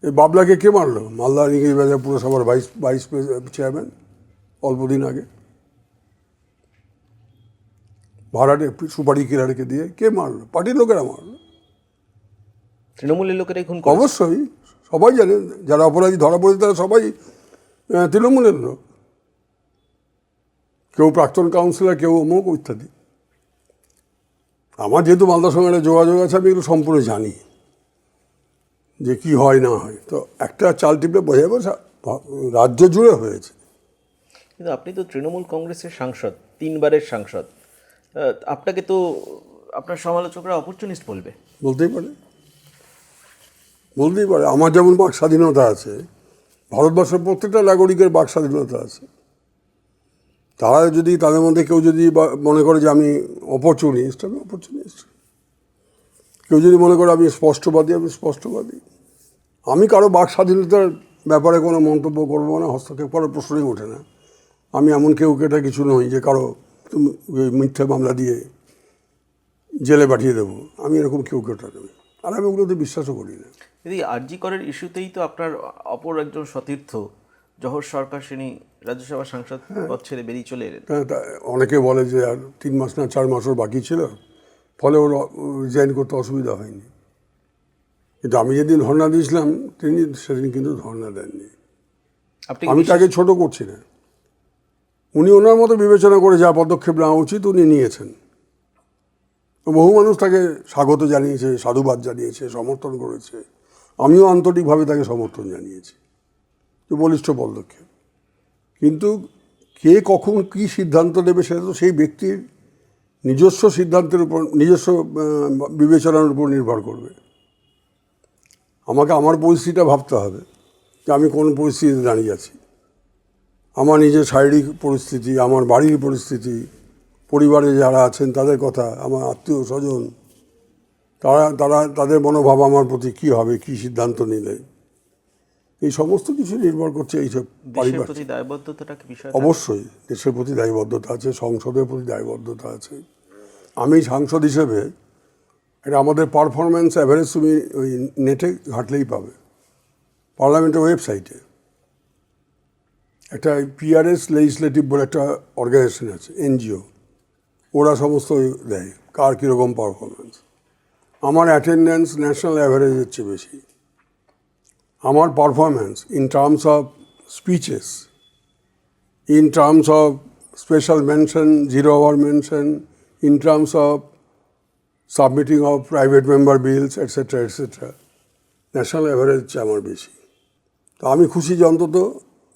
এই বাবলাকে কে মারলো? মালদা ইংরেজ বাজার পুরসভার ভাইস চেয়ারম্যান, অল্পদিন আগে ভাড়াটে সুপারি কিলারকে দিয়ে কে মারলো? পার্টির লোকেরা মারলো। তৃণমূলের লোকেরাই খুন। অবশ্যই, সবাই জানে, যারা অপরাধী ধরা পড়েছে তারা সবাই তৃণমূলের লোক। কেউ প্রাক্তন কাউন্সিলর, কেউ অমুক ইত্যাদি। আমার যেহেতু মালদার সঙ্গে একটা যোগাযোগ আছে, আমি এগুলো সম্পূর্ণ জানি যে কি হয় না হয়। তো একটা চাল টিপে বোঝা যাবে রাজ্য জুড়ে হয়েছে। কিন্তু আপনি তো তৃণমূল কংগ্রেসের সাংসদ, 3 বারের সাংসদ। আপনাকে তো আপনার সমালোচকরা অপরচুনিস্ট বলবে। বলতেই পারে, বলতেই পারে। আমার যেমন বাক স্বাধীনতা আছে, ভারতবর্ষের প্রত্যেকটা নাগরিকের বাক স্বাধীনতা আছে। তারা যদি, তাদের মধ্যে কেউ যদি মনে করে যে আমি অপরচুনিস্ট, আমি অপরচুনিস্ট। কেউ যদি মনে করে আমি স্পষ্টবাদী, আমি স্পষ্টবাদী। আমি কারো বাক স্বাধীনতার ব্যাপারে কোনো মন্তব্য করবো না, হস্তক্ষেপ করার প্রশ্নই ওঠে না। আমি এমন কেউ কেটা কিছু নই যে কারো তুমি মিথ্যে মামলা দিয়ে জেলে পাঠিয়ে দেবো। আমি এরকম কেউ কেটা নই, আর আমি ওগুলোতে বিশ্বাসও করি না। দিদি, আরজিকরের ইস্যুতেই তো আপনার অপর একজন সতীর্থ জহর সরকার, তিনি রাজ্যসভা সাংসদ পদ ছেড়ে বেরিয়ে চলে এলেন। অনেকে বলে যে আর 3 মাস না 4 মাসও বাকি ছিল, ফলে ওর রিজাইন করতে অসুবিধা হয়নি। কিন্তু আমি যেদিন ধর্ণা দিয়েছিলাম, তিনি সেদিন কিন্তু ধর্ণা দেননি। আমি তাকে ছোট করছি না। উনি ওনার মতো বিবেচনা করে যা পদক্ষেপ নেওয়া উচিত উনি নিয়েছেন। বহু মানুষ তাকে স্বাগত জানিয়েছে, সাধুবাদ জানিয়েছে, সমর্থন করেছে। আমিও আন্তরিকভাবে তাকে সমর্থন জানিয়েছি, যে বলিষ্ঠ পদক্ষেপ। কিন্তু কে কখন কী সিদ্ধান্ত নেবে সেটা তো সেই ব্যক্তির নিজস্ব সিদ্ধান্তের উপর, নিজস্ব বিবেচনার উপর নির্ভর করবে। আমাকে আমার পরিস্থিতিটা ভাবতে হবে যে আমি কোন পরিস্থিতিতে দাঁড়িয়ে আছি। আমার নিজের শারীরিক পরিস্থিতি, আমার বাড়ির পরিস্থিতি, পরিবারে যারা আছেন তাদের কথা, আমার আত্মীয় স্বজন, তাদের মনোভাব আমার প্রতি কী হবে, কী সিদ্ধান্ত নিলে, এই সমস্ত কিছু নির্ভর করছে এইসব দেশের প্রতি দায়বদ্ধতাটা কি বিষয়? অবশ্যই দেশের প্রতি দায়বদ্ধতা আছে, সংসদের প্রতি দায়বদ্ধতা আছে। আমি সাংসদ হিসেবে এটা আমাদের পারফরমেন্স অ্যাভারেজ তুমি ওই নেটে ঘাটলেই পাবে, পার্লামেন্টের ওয়েবসাইটে একটা পিআরএস লেজিসলেটিভ বলে একটা অর্গানাইজেশন আছে, এনজিও, ওরা সমস্ত দেয় কার কীরকম পারফরমেন্স। আমার অ্যাটেন্ডেন্স ন্যাশনাল অ্যাভারেজের চেয়ে বেশি। আমার performance in terms of speeches, in terms of special mention, 0 hour mention, in terms of submitting of private member bills, etc., etc. National average আমার বেশি। তো আমি খুশি যে অন্তত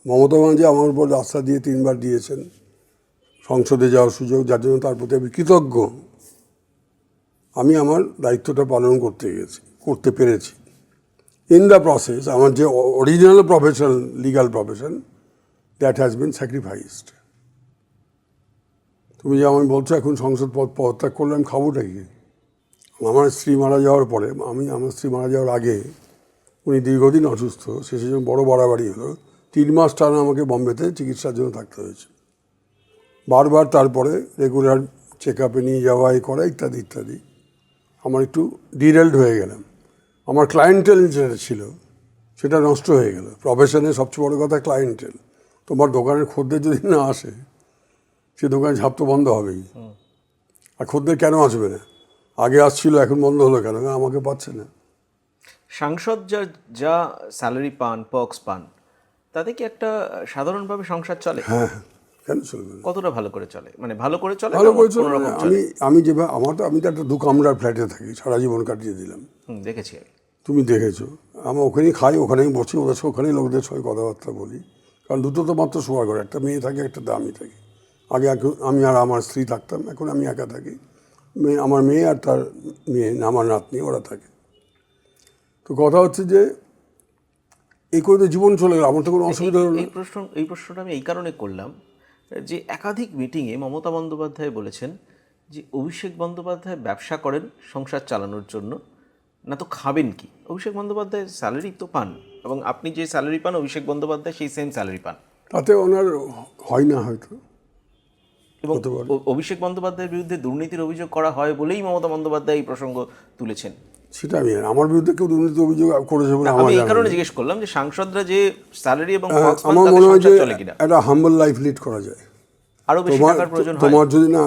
মমতা ব্যানার্জি আমার উপর রাস্তা দিয়ে 3 বার দিয়েছেন সংসদে যাওয়ার সুযোগ, যার জন্য তার প্রতি আমি কৃতজ্ঞ। আমি আমার দায়িত্বটা পালন করতে পেরেছি। ইন দ্য প্রসেস আমার যে original profession, legal profession, that has been sacrificed. তুমি যেমন বলছো এখন সংসদ পদত্যাগ করলে আমি খাবোটা কি? আমার স্ত্রী মারা যাওয়ার পরে, আমার স্ত্রী মারা যাওয়ার আগে উনি দীর্ঘদিন অসুস্থ, শেষে যখন বড় বাড়াবাড়ি হলো 3 মাস টানা আমাকে বম্বেতে চিকিৎসার জন্য থাকতে হয়েছে। বারবার তারপরে রেগুলার চেক আপে নিয়ে যাওয়া, এই করা, ইত্যাদি ইত্যাদি। আমার একটু ডিরেলড হয়ে গেলাম। আমার ক্লায়েন্টেল যেটা ছিল সেটা নষ্ট হয়ে গেল। প্রফেশনের সবচেয়ে বড় কথা ক্লায়েন্টেল। তোমার দোকানের খদ্দের যদি না আসে, সে দোকান ঝাপ তো বন্ধ হবেই। আর খদ্দের কেন আসবে না? আগে আসছিল, এখন বন্ধ হলো কেন? আমাকে পাচ্ছে না। সাংসদ যা স্যালারি পান, পার্কস পান, তাতে কি একটা সাধারণভাবে সংসার চলে? হ্যাঁ, কেন চলবে না? কতটা ভালো করে চলে? মানে ভালো করে চলে? ভালো করে চলবে। কোনোরকম চলে? আমি যেভাবে আমি তো একটা 2 কামরার ফ্ল্যাটে থাকি, সারা জীবন কাটিয়ে দিলাম। দেখেছি আমি। তুমি দেখেছো। আমি ওখানেই খাই, ওখানেই বসি, ওদের ওখানেই লোকদের সঙ্গে কথাবার্তা বলি। কারণ দুটো তো মাত্র শোয়ার ঘরে, একটা মেয়ে থাকে, একটা আমি থাকি। আগে আমি আর আমার স্ত্রী থাকতাম, এখন আমি একা থাকি। আমার মেয়ে আর তার মেয়ে, আমার নাতনি, ওরা থাকে। তো কথা হচ্ছে যে এই করে তো জীবন চলে গেল, আমার তো কোনো অসুবিধা হলো না। এই প্রশ্নটা আমি এই কারণে করলাম যে একাধিক মিটিংয়ে মমতা বন্দ্যোপাধ্যায় বলেছেন যে অভিষেক বন্দ্যোপাধ্যায় ব্যবসা করেন সংসার চালানোর জন্য, না তো খাবেন কি? অভিষেক বন্দ্যোপাধ্যায় স্যালারি তো পান, এবং আপনি যে স্যালারি পান অভিষেক বন্দ্যোপাধ্যায় সেই সেম স্যালারি পান। তাতে ওনার হয় না হয়তো। এবং অভিষেক বন্দ্যোপাধ্যায়ের বিরুদ্ধে দুর্নীতির অভিযোগ করা হয় বলেই মমতা বন্দ্যোপাধ্যায় এই প্রসঙ্গ তুলেছেন। সেটা আমি আমার বিরুদ্ধে কেউ দুর্নীতি অভিযোগ করেছে বলে আমি এই কারণে জিজ্ঞেস করলাম যে সাংসদরা যে স্যালারি এবং আমার মনে হয় যে একটা হাম্বল লাইফ লিড করা যায়। আরো বেশি টাকার প্রয়োজন হয়।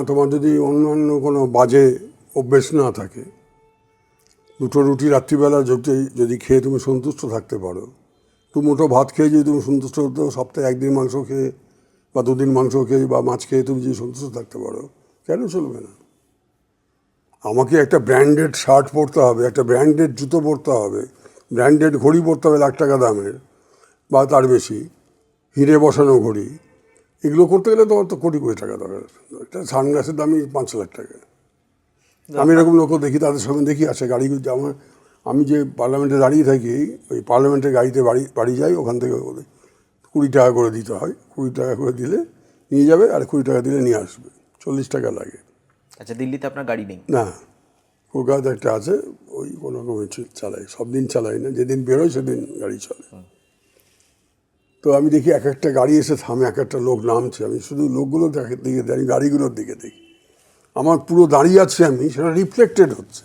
তোমার যদি অন্যান্য কোনো বাজে অভ্যেস না থাকে, 2টো রুটি রাত্রিবেলা যদি খেয়ে তুমি সন্তুষ্ট থাকতে পারো, 2 মুঠো ভাত খেয়ে যদি তুমি সন্তুষ্ট হতে, সপ্তাহে 1 দিন মাংস খেয়ে বা 2 দিন মাংস খেয়ে বা মাছ খেয়ে তুমি যদি সন্তুষ্ট থাকতে পারো, কেন চলবে না? আমাকে একটা ব্র্যান্ডেড শার্ট পরতে হবে, একটা ব্র্যান্ডেড জুতো পরতে হবে, ব্র্যান্ডেড ঘড়ি পরতে হবে 1 লাখ টাকা দামের বা তার বেশি, হিরে বসানো ঘড়ি, এগুলো করতে গেলে তোমার তো কোটি কোটি টাকা দরকার। একটা সানগ্লাসের দামই 5 লাখ টাকা। আমি এরকম লোকও দেখি, তাদের সঙ্গে দেখি আসে গাড়িগুলো। আমি যে পার্লামেন্টে দাঁড়িয়ে থাকি, ওই পার্লামেন্টের গাড়িতে বাড়ি যাই, ওখান থেকে 20 টাকা করে দিতে হয়। 20 টাকা করে দিলে নিয়ে যাবে, আর 20 টাকা দিলে নিয়ে আসবে। 40 টাকা লাগে। আচ্ছা, দিল্লিতে আপনার গাড়ি নেই? না, কলকাতাতে একটা আছে, ওই কোনো রকমের চালাই। সব দিন চালাই না, যেদিন বেরোয় সেদিন গাড়ি চলে। তো আমি দেখি এক একটা গাড়ি এসে থামে, এক একটা লোক নামছে। আমি শুধু লোকগুলো দিকে দাঁড়িয়ে, গাড়িগুলোর দিকে দেখি। আমার পুরো দাঁড়িয়ে আছে আমি, সেটা রিফ্লেক্টেড হচ্ছে।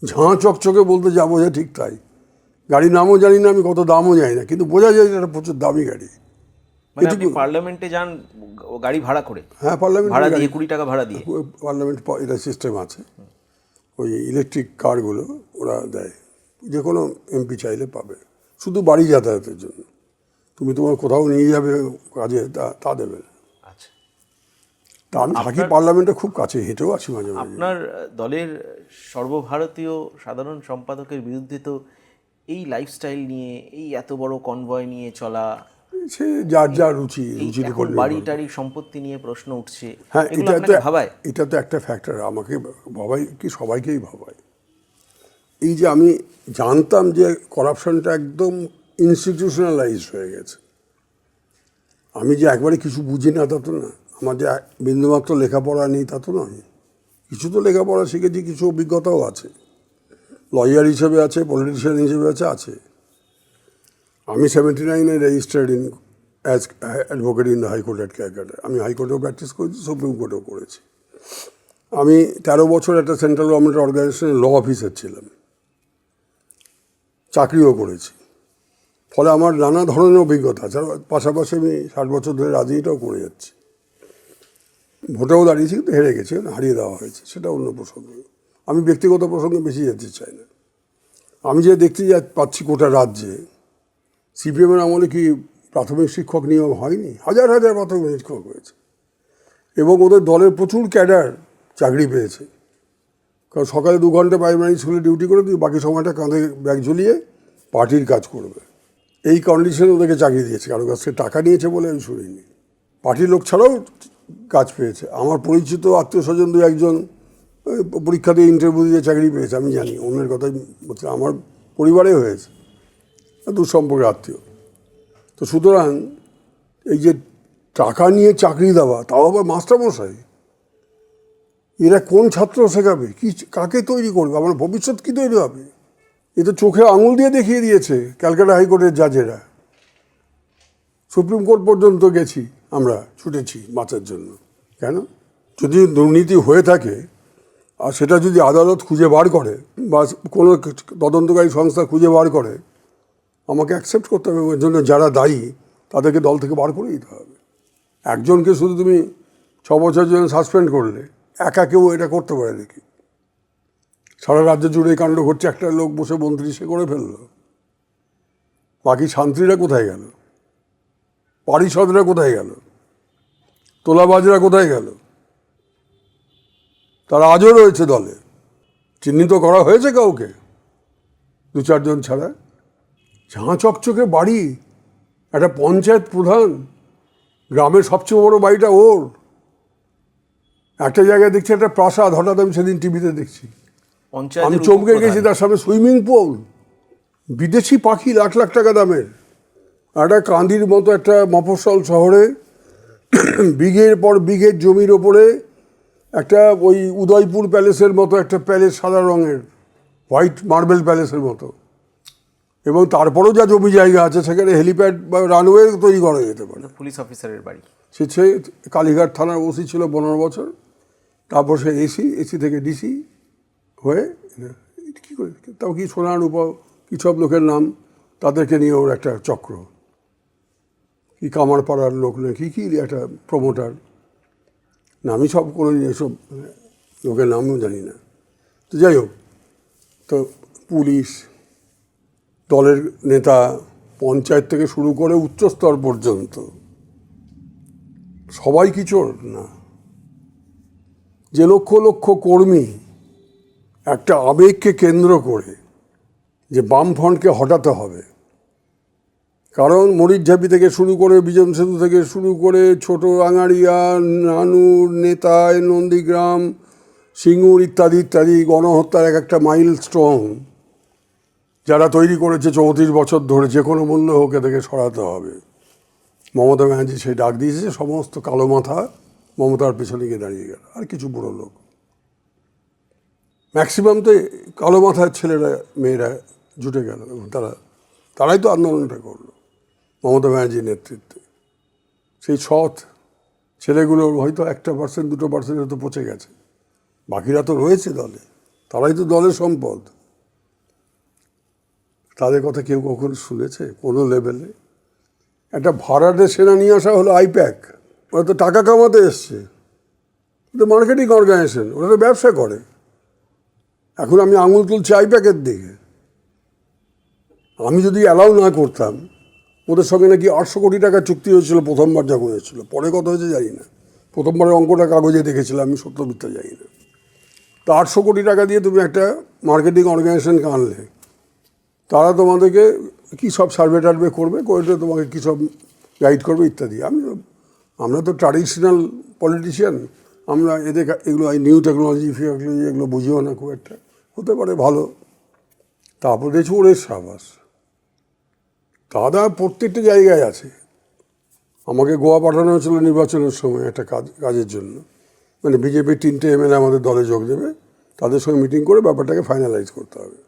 ঝাঁ চকচকে বলতে যা বোঝা ঠিক তাই। গাড়ির নামও জানি না আমি, কত দামও জানি না, কিন্তু বোঝা যায় এটা প্রচুর দামি গাড়ি। মানে আপনি পার্লামেন্টে যান গাড়ি ভাড়া করে? হ্যাঁ, পার্লামেন্ট ভাড়া দিয়ে 20 টাকা ভাড়া দিয়ে পার্লামেন্ট এটা সিস্টেম আছে। ওই ইলেকট্রিক কারগুলো ওরা দেয়, যে কোনো এমপি চাইলে পাবে, শুধু বাড়ি যাতায়াতের জন্য। তুমি তোমার কোথাও নিয়ে যাবে কাজে, তা দেবে না। আচ্ছা, তা আমি থাকি পার্লামেন্টে খুব কাছে, হেঁটেও আছি মাঝে মাঝে। আপনার দলের সর্বভারতীয় সাধারণ সম্পাদকের বিরুদ্ধে তো এই লাইফস্টাইল নিয়ে, এই এত বড় কনভয় নিয়ে চলা, সে যার যার রুচির এখন উপর বাড়ি নির্ভর করে। টাড়ি সম্পত্তি নিয়ে প্রশ্ন উঠছে, হ্যাঁ, এগুলো এটা আপনাকে ভাবায়? এটা তো একটা ফ্যাক্টর, আমাকে ভাবাই কি সবাইকেই ভাবায়। এই যে আমি জানতাম যে করাপশনটা একদম ইনস্টিটিউশনালাইজড হয়ে গেছে, আমি যে একবারে কিছু বুঝি না তা তো না, আমার যে বিন্দুমাত্র লেখাপড়া নেই তা তো নয়, কিছু তো লেখাপড়া শিখেছি, কিছু অভিজ্ঞতাও আছে, লয়ার হিসেবে আছে, পলিটিশিয়ান হিসেবে আছে। আমি 79-এ registered in as advocate in the high court at Calcutta. আমি হাইকোর্টেও প্র্যাকটিস করেছি, সুপ্রিম কোর্টেও করেছি। আমি 13 বছর একটা সেন্ট্রাল গভর্নমেন্ট অর্গানাইজেশনের ল অফিসার ছিলাম, চাকরিও করেছি। ফলে আমার নানা ধরনের অভিজ্ঞতা আছে। আর পাশাপাশি আমি 60 বছর ধরে রাজনীতিটাও করে যাচ্ছি। ভোটেও দাঁড়িয়েছি, কিন্তু হেরে গেছি, হারিয়ে দেওয়া হয়েছে, সেটা অন্য প্রসঙ্গ। আমি ব্যক্তিগত প্রসঙ্গে বেশি যেতে চাই না। আমি যে দেখতে পাচ্ছি গোটা রাজ্যে সিপিএমের আমলে কি প্রাথমিক শিক্ষক নিয়োগ হয়নি? হাজার হাজার প্রাথমিক শিক্ষক হয়েছে, এবং ওদের দলের প্রচুর ক্যাডার চাকরি পেয়েছে। কারণ সকালে 2 ঘন্টা প্রাইমারি স্কুলে ডিউটি করে দিয়ে বাকি সময়টা কাঁধে ব্যাগ ঝুলিয়ে পার্টির কাজ করবে, এই কন্ডিশনে ওদেরকে চাকরি দিয়েছে। কারো কাছ থেকে টাকা নিয়েছে বলে আমি শুনিনি। পার্টির লোক ছাড়াও কাজ পেয়েছে। আমার পরিচিত আত্মীয় স্বজন 2-1 পরীক্ষা দিয়ে ইন্টারভিউ দিয়ে চাকরি পেয়েছে, আমি জানি। অন্যের কথাই বলছি, আমার পরিবারে হয়েছে, দুঃসম্পর্কের আত্মীয়। তো সুতরাং এই যে টাকা নিয়ে চাকরি দেওয়া, তাও আবার মাস্টারমশাই, এরা কোন ছাত্র শেখাবে, কি কাকে তৈরি করবে, আমার ভবিষ্যৎ কী তৈরি হবে? এ তো চোখে আঙুল দিয়ে দেখিয়ে দিয়েছে ক্যালকাটা হাইকোর্টের জাজেরা। সুপ্রিম কোর্ট পর্যন্ত গেছি আমরা, ছুটেছি বাঁচার জন্য। কেন? যদি দুর্নীতি হয়ে থাকে আর সেটা যদি আদালত খুঁজে বার করে বা কোনো তদন্তকারী সংস্থা খুঁজে বার করে, আমাকে অ্যাকসেপ্ট করতে হবে। ওর জন্য যারা দায়ী তাদেরকে দল থেকে বার করে দিতে হবে। একজনকে শুধু তুমি 6 বছরের জন্য সাসপেন্ড করলে, একা কেউ এটা করতে পারে নাকি? সারা রাজ্য জুড়ে এই কাণ্ড ঘটছে, একটা লোক বসে মন্ত্রী সে করে ফেললো। বাকি শান্তিরা কোথায় গেল? পারিষদরা কোথায় গেল? তোলাবাজরা কোথায় গেল? তারা আজও রয়েছে দলে। চিহ্নিত করা হয়েছে কাউকে? 2-4 জন ছাড়া। ঝাঁ চকচকে বাড়ি, একটা পঞ্চায়েত প্রধান, গ্রামের সবচেয়ে বড় বাড়িটা ওর। একটা জায়গায় দেখছি একটা প্রাসাদ, হঠাৎ আমি সেদিন টিভিতে দেখছি, আমি চমকে গেছি। তার সামনে সুইমিং পুল, বিদেশি পাখি, লাখ লাখ টাকা দামের। একটা কান্দির মতো একটা মফস্বল শহরে বিঘের পর বিঘের জমির ওপরে একটা ওই উদয়পুর প্যালেসের মতো একটা প্যালেস, সাদা রঙের, হোয়াইট মার্বেল প্যালেসের মতো। এবং তারপরেও যা জমি জায়গা আছে সেখানে হেলিপ্যাড বা রানওয়ে তৈরি করা যেতে পারে। পুলিশ অফিসারের বাড়ি। সে কালীঘাট থানার ওসি ছিল 15 বছর, তারপর সে এসি থেকে ডিসি হয়ে কী করে, তাও কি সোনার রূপা কী সব লোকের নাম, তাদেরকে নিয়ে ওর একটা চক্র, কি কামারপাড়ার লোক নাকি কি একটা প্রমোটার, না আমি সব কোনো এসব লোকের নামও জানি না। তো যাই হোক, তো পুলিশ, দলের নেতা, পঞ্চায়েত থেকে শুরু করে উচ্চস্তর পর্যন্ত সবাই কি চোর? না। যে লক্ষ লক্ষ কর্মী একটা আবেগকে কেন্দ্র করে যে বামফ্রন্টকে হটাতে হবে, কারণ মরিচঝাপি থেকে শুরু করে বিজন সেতু থেকে শুরু করে ছোট আঙাড়িয়া, নানুর, নেতায়, নন্দীগ্রাম, সিঙ্গুর ইত্যাদি ইত্যাদি গণহত্যার এক একটা মাইলস্টোন যারা তৈরি করেছে 34 বছর ধরে, যে কোনো মূল্য হোক এদেরকে সরাতে হবে। মমতা ব্যানার্জি সেই ডাক দিয়েছে, সমস্ত কালো মাথা মমতার পেছনে গিয়ে দাঁড়িয়ে গেল, আর কিছু বুড়ো লোক। ম্যাক্সিমাম তো কালো মাথার ছেলেরা মেয়েরা জুটে গেল, এবং তারাই তো আন্দোলনটা করলো মমতা ব্যানার্জির নেতৃত্বে। সেই সৎ ছেলেগুলোর হয়তো 1% 2% হয়তো পচে গেছে, বাকিরা তো রয়েছে দলে, তারাই তো দলের সম্পদ। তাদের কথা কেউ কখনো শুনেছে কোনো লেভেলে? একটা ভাড়াটে সেনা নিয়ে আসা হলো আইপ্যাক, ওরা তো টাকা কামাতে এসছে, ওটা মার্কেটিং অর্গানাইজেশন, ওরা তো ব্যবসা করে। এখন আমি আঙুল তুলছি আইপ্যাকের দিকে। আমি যদি অ্যালাউ না করতাম, ওদের সঙ্গে নাকি 800 কোটি টাকা চুক্তি হয়েছিল প্রথমবার যখন হয়েছিল, পরে কত হয়েছে জানি না, প্রথমবারের অঙ্কটা কাগজে দেখেছিলাম, আমি সত্য মিথ্যা জানি না। তো 800 কোটি টাকা দিয়ে তুমি একটা মার্কেটিং অর্গানাইজেশনকে আনলে, তারা তোমাদেরকে কী সব সার্ভে টার্ভে করবে, করে তোমাকে কী সব গাইড করবে ইত্যাদি। আমরা তো ট্র্যাডিশনাল পলিটিশিয়ান, আমরা এগুলো নিউ টেকনোলজি ফিওলজি এগুলো বুঝিও না খুব একটা। হতে পারে ভালো, তারপর দেখছি ওরের সাবাস, দাদা প্রত্যেকটা জায়গায় আছে। আমাকে গোয়া পাঠানো হয়েছিল নির্বাচনের সময় একটা কাজের জন্য, মানে বিজেপির 3টে MLA আমাদের দলে যোগ দেবে, তাদের সঙ্গে মিটিং করে ব্যাপারটাকে ফাইনালাইজ করতে হবে।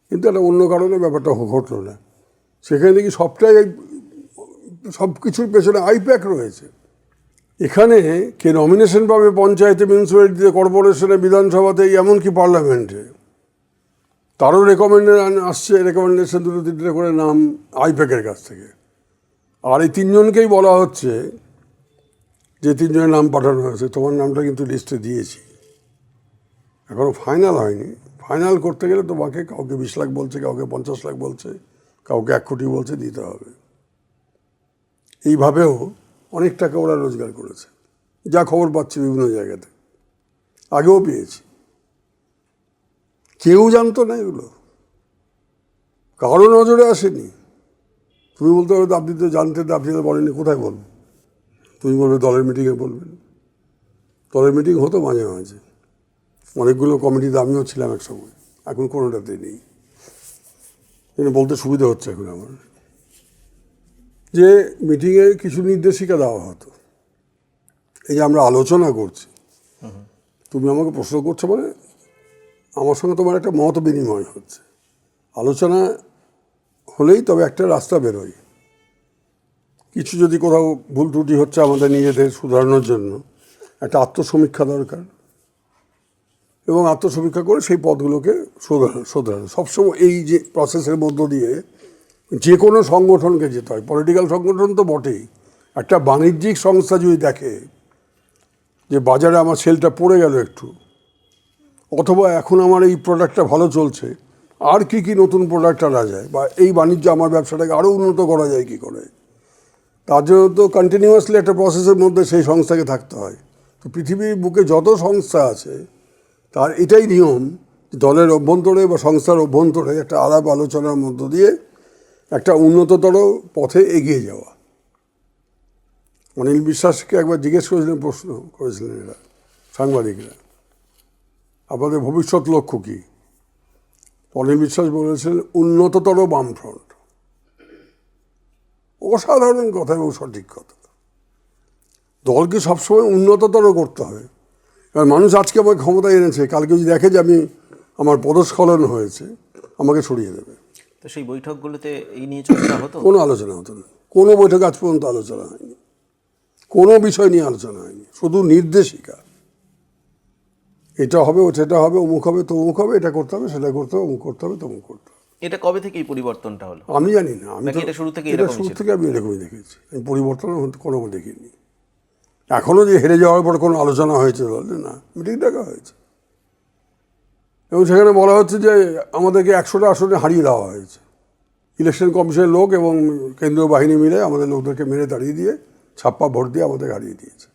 কিন্তু একটা অন্য কারণে ব্যাপারটা ঘটলো না। সেখানে দেখি সব কিছুর পেছনে আইপ্যাক রয়েছে। এখানে কে নমিনেশন পাবে পঞ্চায়েতে, মিউনিসিপ্যালিটিতে, কর্পোরেশনে, বিধানসভাতে, এমনকি পার্লামেন্টে, তারও রেকমেন্ডেশন 2-3টে করে নাম আইপ্যাকের কাছ থেকে। আর এই 3জনকেই বলা হচ্ছে যে 3জনের নাম পাঠানো হয়েছে, তোমার নামটা কিন্তু লিস্টে দিয়েছি, এখনও ফাইনাল হয়নি। ফাইনাল করতে গেলে তোমাকে কাউকে 20 লাখ বলছে, কাউকে 50 লাখ বলছে, কাউকে 1 কোটি বলছে, দিতে হবে। এইভাবেও অনেক টাকা ওরা রোজগার করেছে, যা খবর পাচ্ছি বিভিন্ন জায়গাতে, আগেও পেয়েছি। কেউ জানতো না এগুলো, কারো নজরে আসেনি। তুমি বলতে পারো আপনি তো জানতেন, আপনি তো বলেননি, কোথায় বলবেন? তুমি বলবে দলের মিটিংয়ে বলবেন। দলের মিটিং হতো মাঝে মাঝে, অনেকগুলো কমিটিতে আমিও ছিলাম এক সময়, এখন কোনোটাতে নেই। কিন্তু বলতে সুবিধা হচ্ছে এখন আমার, যে মিটিংয়ে কিছু নির্দেশিকা দেওয়া হতো। এই যে আমরা আলোচনা করছি, তুমি আমাকে প্রশ্ন করছো, মানে আমার সঙ্গে তোমার একটা মত বিনিময় হচ্ছে, আলোচনা হলেই তবে একটা রাস্তা বেরোয়। কিছু যদি কোথাও ভুল ত্রুটি হচ্ছে আমাদের নিজেদের শুধরানোর জন্য একটা আত্মসমীক্ষা দরকার, এবং আত্মসমীক্ষা করে সেই পথগুলোকে শোধরানো। সবসময় এই যে প্রসেসের মধ্য দিয়ে যে কোনো সংগঠনকে যেতে হয়, পলিটিক্যাল সংগঠন তো বটেই, একটা বাণিজ্যিক সংস্থা যদি দেখে যে বাজারে আমার সেলটা পড়ে গেল একটু, অথবা এখন আমার এই প্রোডাক্টটা ভালো চলছে, আর কি কি নতুন প্রোডাক্ট আনা যায়, বা এই বাণিজ্য আমার ব্যবসাটাকে আরও উন্নত করা যায় কী করে, তার জন্য তো কন্টিনিউয়াসলি একটা প্রসেসের মধ্যে সেই সংস্থাকে থাকতে হয়। তো পৃথিবীর বুকে যত সংস্থা আছে তার এটাই নিয়ম, দলের অভ্যন্তরে বা সংস্থার অভ্যন্তরে একটা আলাপ আলোচনার মধ্য দিয়ে একটা উন্নততর পথে এগিয়ে যাওয়া। অনিল বিশ্বাসকে একবার জিজ্ঞেস করেছিলেন, প্রশ্ন করেছিলেন এরা সাংবাদিকরা, আপনাদের ভবিষ্যৎ লক্ষ্য কী? অনিল বিশ্বাস বলেছিলেন উন্নততর বামফ্রন্ট। অসাধারণ কথা এবং সঠিক কথা। দলকে সবসময় উন্নততর করতে হবে। কারণ মানুষ আজকে আমাকে ক্ষমতায় এনেছে, কালকে যদি দেখে যে আমার পদস্খলন হয়েছে, আমাকে সরিয়ে দেবে। তো সেই বৈঠকগুলোতে এই নিয়ে চর্চা হতো? কোনো আলোচনা হতো না, কোনো বৈঠক আজ পর্যন্ত আলোচনা হয়নি, কোনো বিষয় নিয়ে আলোচনা হয়নি, শুধু নির্দেশিকা, এটা হবে, সেটা হবে, অমুক হবে, তমুক হবে, এটা করতে হবে, সেটা করতে হবে, অমুক করতে হবে, তমুক করতে হবে। এটা কবে থেকে এই পরিবর্তনটা হলো আমি জানি না, এটা শুরু থেকে এটা শুরু থেকে আমি এরকমই দেখেছি, আমি পরিবর্তন কোনো দেখিনি। এখনও যে হেরে যাওয়ার পর কোনো আলোচনা হয়েছে বললে না, মিটিং ডাকা হয়েছে, এবং সেখানে বলা হচ্ছে যে আমাদেরকে 100টা আসনে হারিয়ে দেওয়া হয়েছে। ইলেকশন কমিশনের লোক এবং কেন্দ্রীয় বাহিনী মিলে আমাদের লোকদেরকে মেরে দাঁড়িয়ে দিয়ে, ছাপ্পা ভোট দিয়ে আমাদের হারিয়ে দিয়েছে।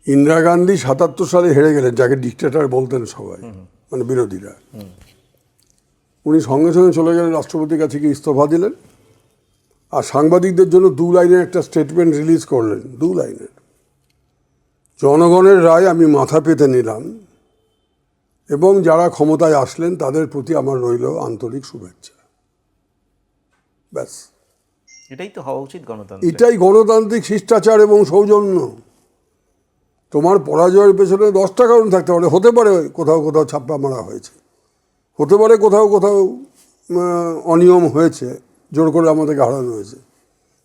ইন্দিরা গান্ধী 77 সালে হেরে গেলেন, যাকে ডিক্টেটর বলতেন সবাই, মানে বিরোধীরা। উনি সঙ্গে সঙ্গে চলে গেলেন রাষ্ট্রপতির কাছে, গিয়ে ইস্তফা দিলেন, আর সাংবাদিকদের জন্য 2 লাইনের একটা স্টেটমেন্ট রিলিজ করলেন, 2 লাইনের। জনগণের রায় আমি মাথা পেতে নিলাম, এবং যারা ক্ষমতায় আসলেন তাদের প্রতি আমার রইল আন্তরিক শুভেচ্ছা। ব্যাস, এটাই তো হওয়া উচিত গণতন্ত্র। এটাই গণতান্ত্রিক শিষ্টাচার এবং সৌজন্য। তোমার পরাজয়ের পেছনে 10টা কারণ থাকতে পারে, হতে পারে কোথাও কোথাও ছাপ্পা মারা হয়েছে, হতে পারে কোথাও কোথাও অনিয়ম হয়েছে, জোর করে আমাদেরকে হারানো হয়েছে।